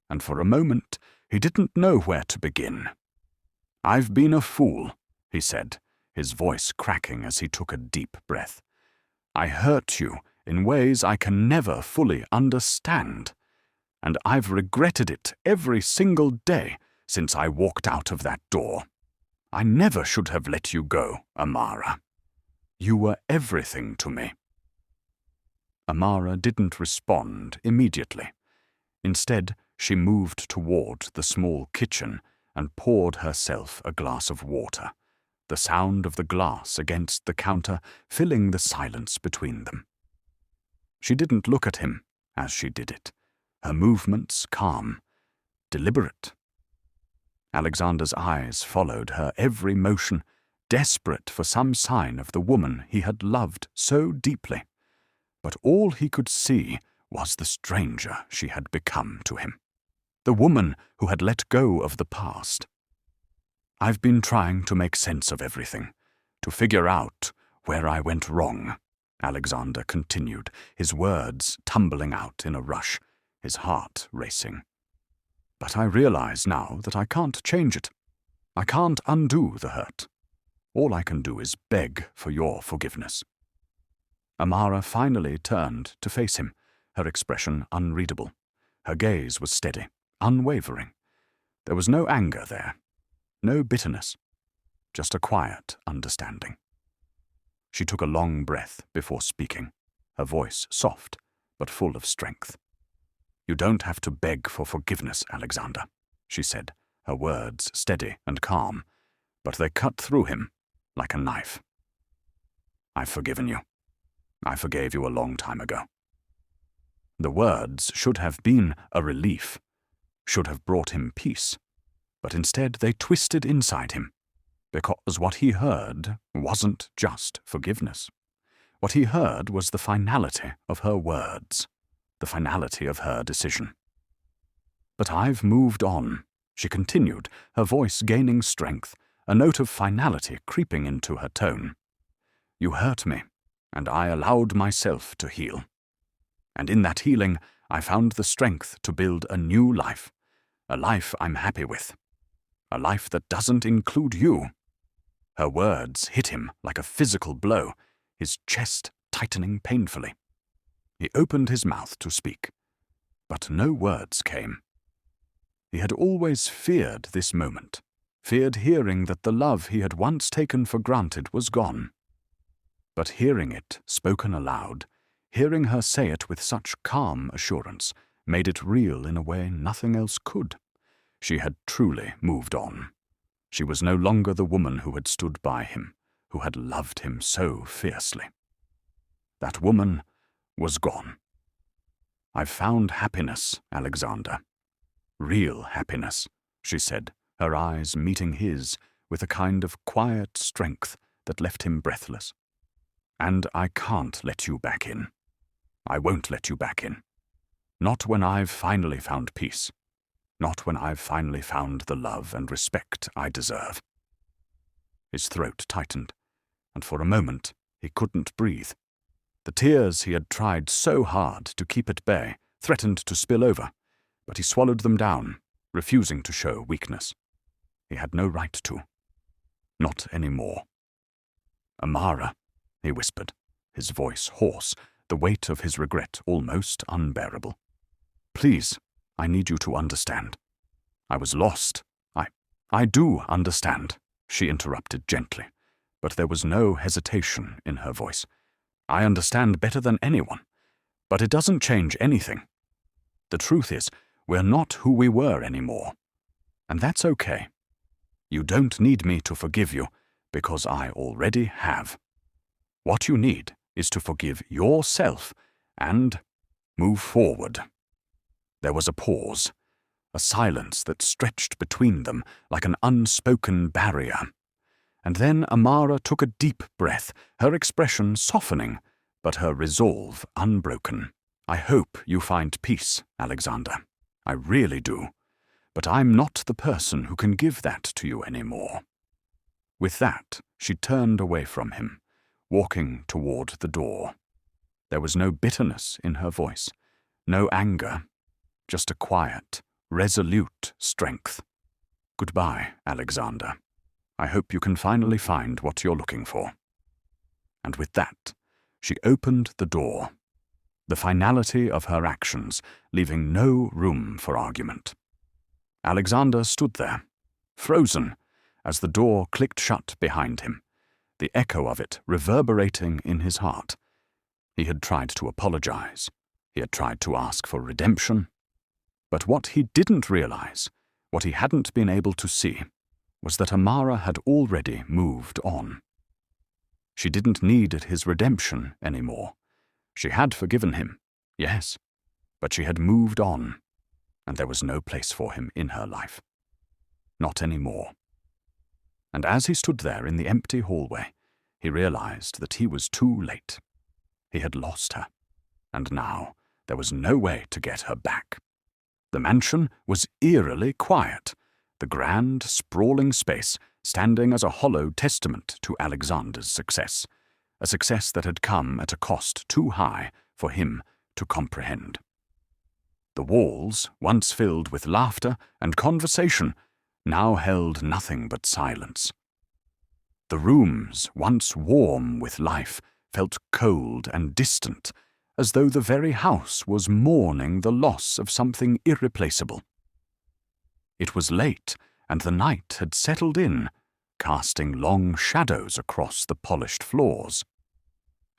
and for a moment he didn't know where to begin. I've been a fool, he said, his voice cracking as he took a deep breath. I hurt you in ways I can never fully understand, and I've regretted it every single day since I walked out of that door. I never should have let you go, Amara. You were everything to me. Amara didn't respond immediately. Instead, she moved toward the small kitchen and poured herself a glass of water, the sound of the glass against the counter filling the silence between them. She didn't look at him as she did it, her movements calm, deliberate. Alexander's eyes followed her every motion, desperate for some sign of the woman he had loved so deeply. But all he could see was the stranger she had become to him, the woman who had let go of the past. I've been trying to make sense of everything, to figure out where I went wrong, Alexander continued, his words tumbling out in a rush, his heart racing. But I realize now that I can't change it. I can't undo the hurt. All I can do is beg for your forgiveness. Amara finally turned to face him, her expression unreadable. Her gaze was steady, unwavering. There was no anger there, no bitterness, just a quiet understanding. She took a long breath before speaking, her voice soft but full of strength. You don't have to beg for forgiveness, Alexander, she said, her words steady and calm, but they cut through him like a knife. I've forgiven you. I forgave you a long time ago. The words should have been a relief, should have brought him peace, but instead they twisted inside him, because what he heard wasn't just forgiveness. What he heard was the finality of her words, the finality of her decision. But I've moved on, she continued, her voice gaining strength, a note of finality creeping into her tone. You hurt me, and I allowed myself to heal. And in that healing, I found the strength to build a new life, a life I'm happy with, a life that doesn't include you. Her words hit him like a physical blow, his chest tightening painfully. He opened his mouth to speak, but no words came. He had always feared this moment, feared hearing that the love he had once taken for granted was gone. But hearing it spoken aloud, hearing her say it with such calm assurance, made it real in a way nothing else could. She had truly moved on. She was no longer the woman who had stood by him, who had loved him so fiercely. That woman was gone. I've found happiness, Alexander. Real happiness, she said, her eyes meeting his with a kind of quiet strength that left him breathless. And I can't let you back in. I won't let you back in. Not when I've finally found peace. Not when I've finally found the love and respect I deserve. His throat tightened, and for a moment he couldn't breathe. The tears he had tried so hard to keep at bay threatened to spill over, but he swallowed them down, refusing to show weakness. He had no right to. Not anymore. Amara, he whispered, his voice hoarse, the weight of his regret almost unbearable. Please, I need you to understand. I was lost. I do understand, she interrupted gently, but there was no hesitation in her voice. I understand better than anyone, but it doesn't change anything. The truth is, we're not who we were anymore, and that's okay. You don't need me to forgive you, because I already have. What you need is to forgive yourself and move forward." There was a pause, a silence that stretched between them like an unspoken barrier. And then Amara took a deep breath, her expression softening, but her resolve unbroken. "I hope you find peace, Alexander. I really do. But I'm not the person who can give that to you anymore." With that, she turned away from him, walking toward the door. There was no bitterness in her voice, no anger, just a quiet, resolute strength. "Goodbye, Alexander. I hope you can finally find what you're looking for." And with that, she opened the door, the finality of her actions leaving no room for argument. Alexander stood there, frozen, as the door clicked shut behind him, the echo of it reverberating in his heart. He had tried to apologize. He had tried to ask for redemption. But what he didn't realize, what he hadn't been able to see, was that Amara had already moved on. She didn't need his redemption anymore. She had forgiven him, yes, but she had moved on, and there was no place for him in her life. Not anymore. And as he stood there in the empty hallway, he realized that he was too late. He had lost her, and now there was no way to get her back. The mansion was eerily quiet, the grand, sprawling space standing as a hollow testament to Alexander's success, a success that had come at a cost too high for him to comprehend. The walls, once filled with laughter and conversation, now held nothing but silence. The rooms, once warm with life, felt cold and distant, as though the very house was mourning the loss of something irreplaceable. It was late, and the night had settled in, casting long shadows across the polished floors.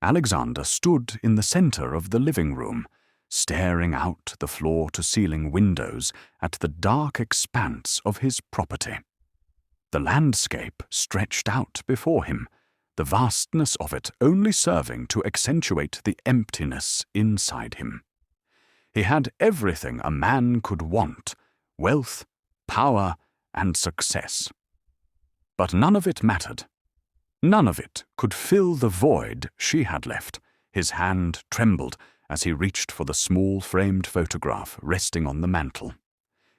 Alexander stood in the center of the living room, staring out the floor-to-ceiling windows at the dark expanse of his property. The landscape stretched out before him, the vastness of it only serving to accentuate the emptiness inside him. He had everything a man could want: wealth, power, and success. But none of it mattered. None of it could fill the void she had left. His hand trembled as he reached for the small framed photograph resting on the mantel.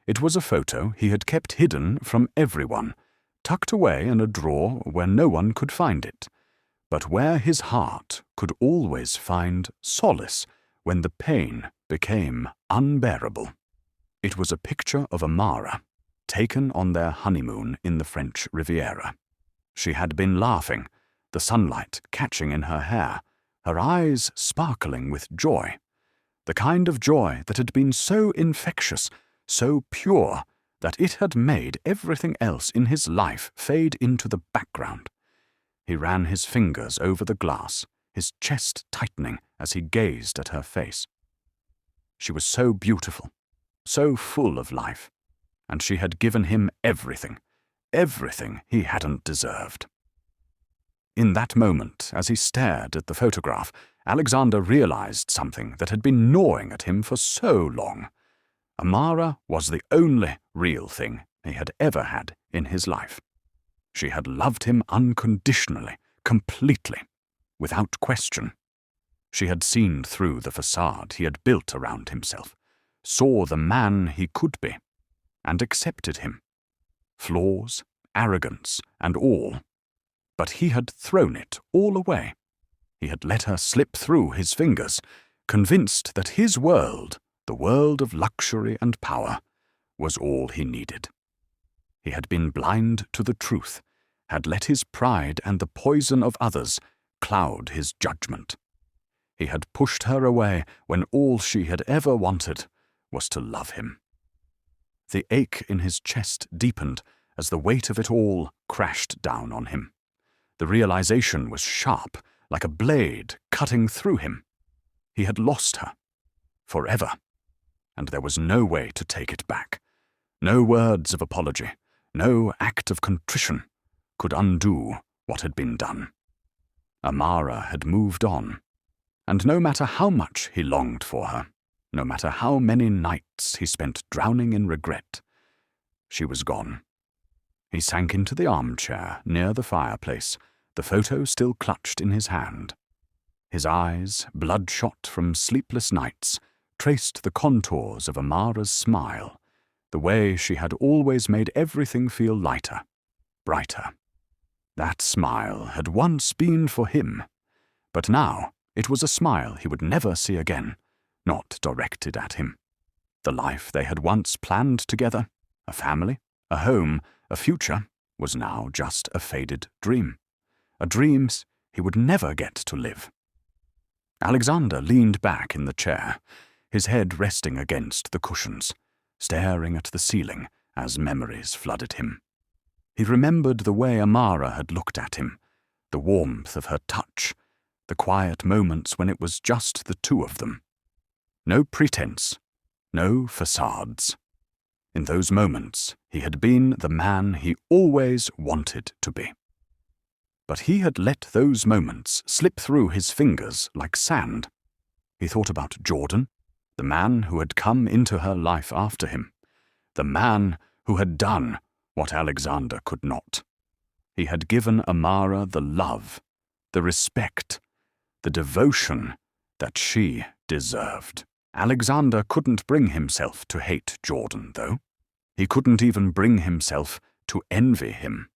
It was a photo he had kept hidden from everyone, tucked away in a drawer where no one could find it, but where his heart could always find solace when the pain became unbearable. It was a picture of Amara, taken on their honeymoon in the French Riviera. She had been laughing, the sunlight catching in her hair, her eyes sparkling with joy, the kind of joy that had been so infectious, so pure, that it had made everything else in his life fade into the background. He ran his fingers over the glass, his chest tightening as he gazed at her face. She was so beautiful, so full of life, and she had given him everything he hadn't deserved. In that moment, as he stared at the photograph, Alexander realized something that had been gnawing at him for so long. Amara was the only real thing he had ever had in his life. She had loved him unconditionally, completely, without question. She had seen through the facade he had built around himself, saw the man he could be, and accepted him. Flaws, arrogance, and all. But he had thrown it all away. He had let her slip through his fingers, convinced that his world, the world of luxury and power, was all he needed. He had been blind to the truth, had let his pride and the poison of others cloud his judgment. He had pushed her away when all she had ever wanted was to love him. The ache in his chest deepened as the weight of it all crashed down on him. The realization was sharp, like a blade cutting through him. He had lost her, forever, and there was no way to take it back. No words of apology, no act of contrition could undo what had been done. Amara had moved on, And no matter how much he longed for her, no matter how many nights he spent drowning in regret, she was gone. He sank into the armchair near the fireplace, the photo still clutched in his hand. His eyes, bloodshot from sleepless nights, traced the contours of Amara's smile, the way she had always made everything feel lighter, brighter. That smile had once been for him, but now it was a smile he would never see again, not directed at him. The life they had once planned together, a family, a home, a future, was now just a faded dream. A dream he would never get to live. Alexander leaned back in the chair, his head resting against the cushions, staring at the ceiling as memories flooded him. He remembered the way Amara had looked at him, the warmth of her touch, the quiet moments when it was just the two of them. No pretense, no facades. In those moments, he had been the man he always wanted to be. But he had let those moments slip through his fingers like sand. He thought about Jordan, the man who had come into her life after him, the man who had done what Alexander could not. He had given Amara the love, the respect, the devotion that she deserved. Alexander couldn't bring himself to hate Jordan, though. He couldn't even bring himself to envy him.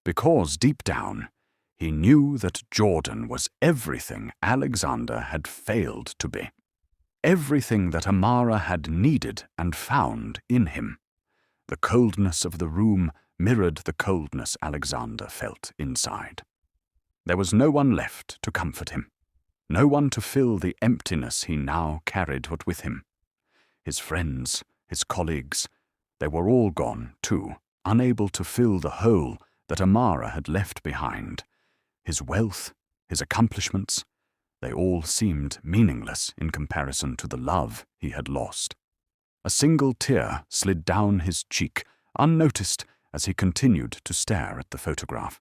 Because deep down, he knew that Jordan was everything Alexander had failed to be. Everything that Amara had needed and found in him. The coldness of the room mirrored the coldness Alexander felt inside. There was no one left to comfort him, no one to fill the emptiness he now carried with him. His friends, his colleagues, they were all gone too, unable to fill the hole that Amara had left behind. His wealth, his accomplishments, they all seemed meaningless in comparison to the love he had lost. A single tear slid down his cheek, unnoticed, as he continued to stare at the photograph.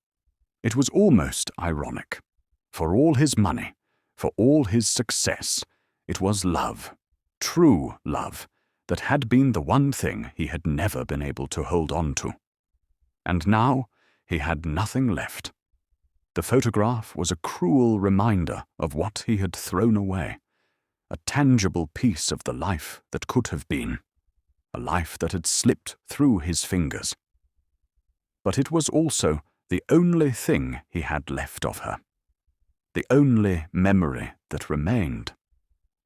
It was almost ironic. For all his money, for all his success, it was love, true love, that had been the one thing he had never been able to hold on to. And now he had nothing left. The photograph was a cruel reminder of what he had thrown away, a tangible piece of the life that could have been, a life that had slipped through his fingers. But it was also the only thing he had left of her, the only memory that remained.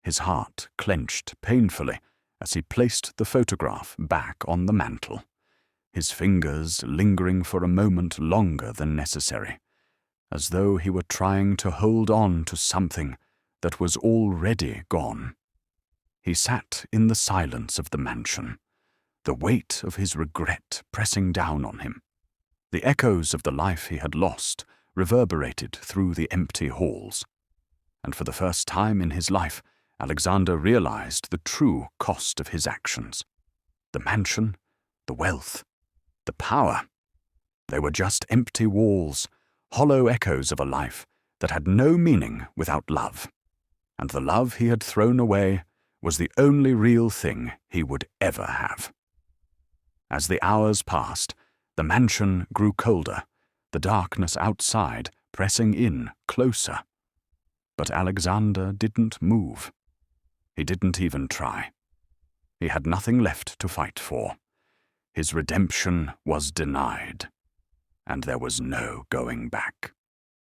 His heart clenched painfully as he placed the photograph back on the mantel, his fingers lingering for a moment longer than necessary, as though he were trying to hold on to something that was already gone. He sat in the silence of the mansion, the weight of his regret pressing down on him. The echoes of the life he had lost reverberated through the empty halls. And for the first time in his life, Alexander realized the true cost of his actions. The mansion, the wealth, the power. They were just empty walls, hollow echoes of a life that had no meaning without love. And the love he had thrown away was the only real thing he would ever have. As the hours passed, the mansion grew colder, the darkness outside pressing in closer. But Alexander didn't move. He didn't even try. He had nothing left to fight for. His redemption was denied, and there was no going back.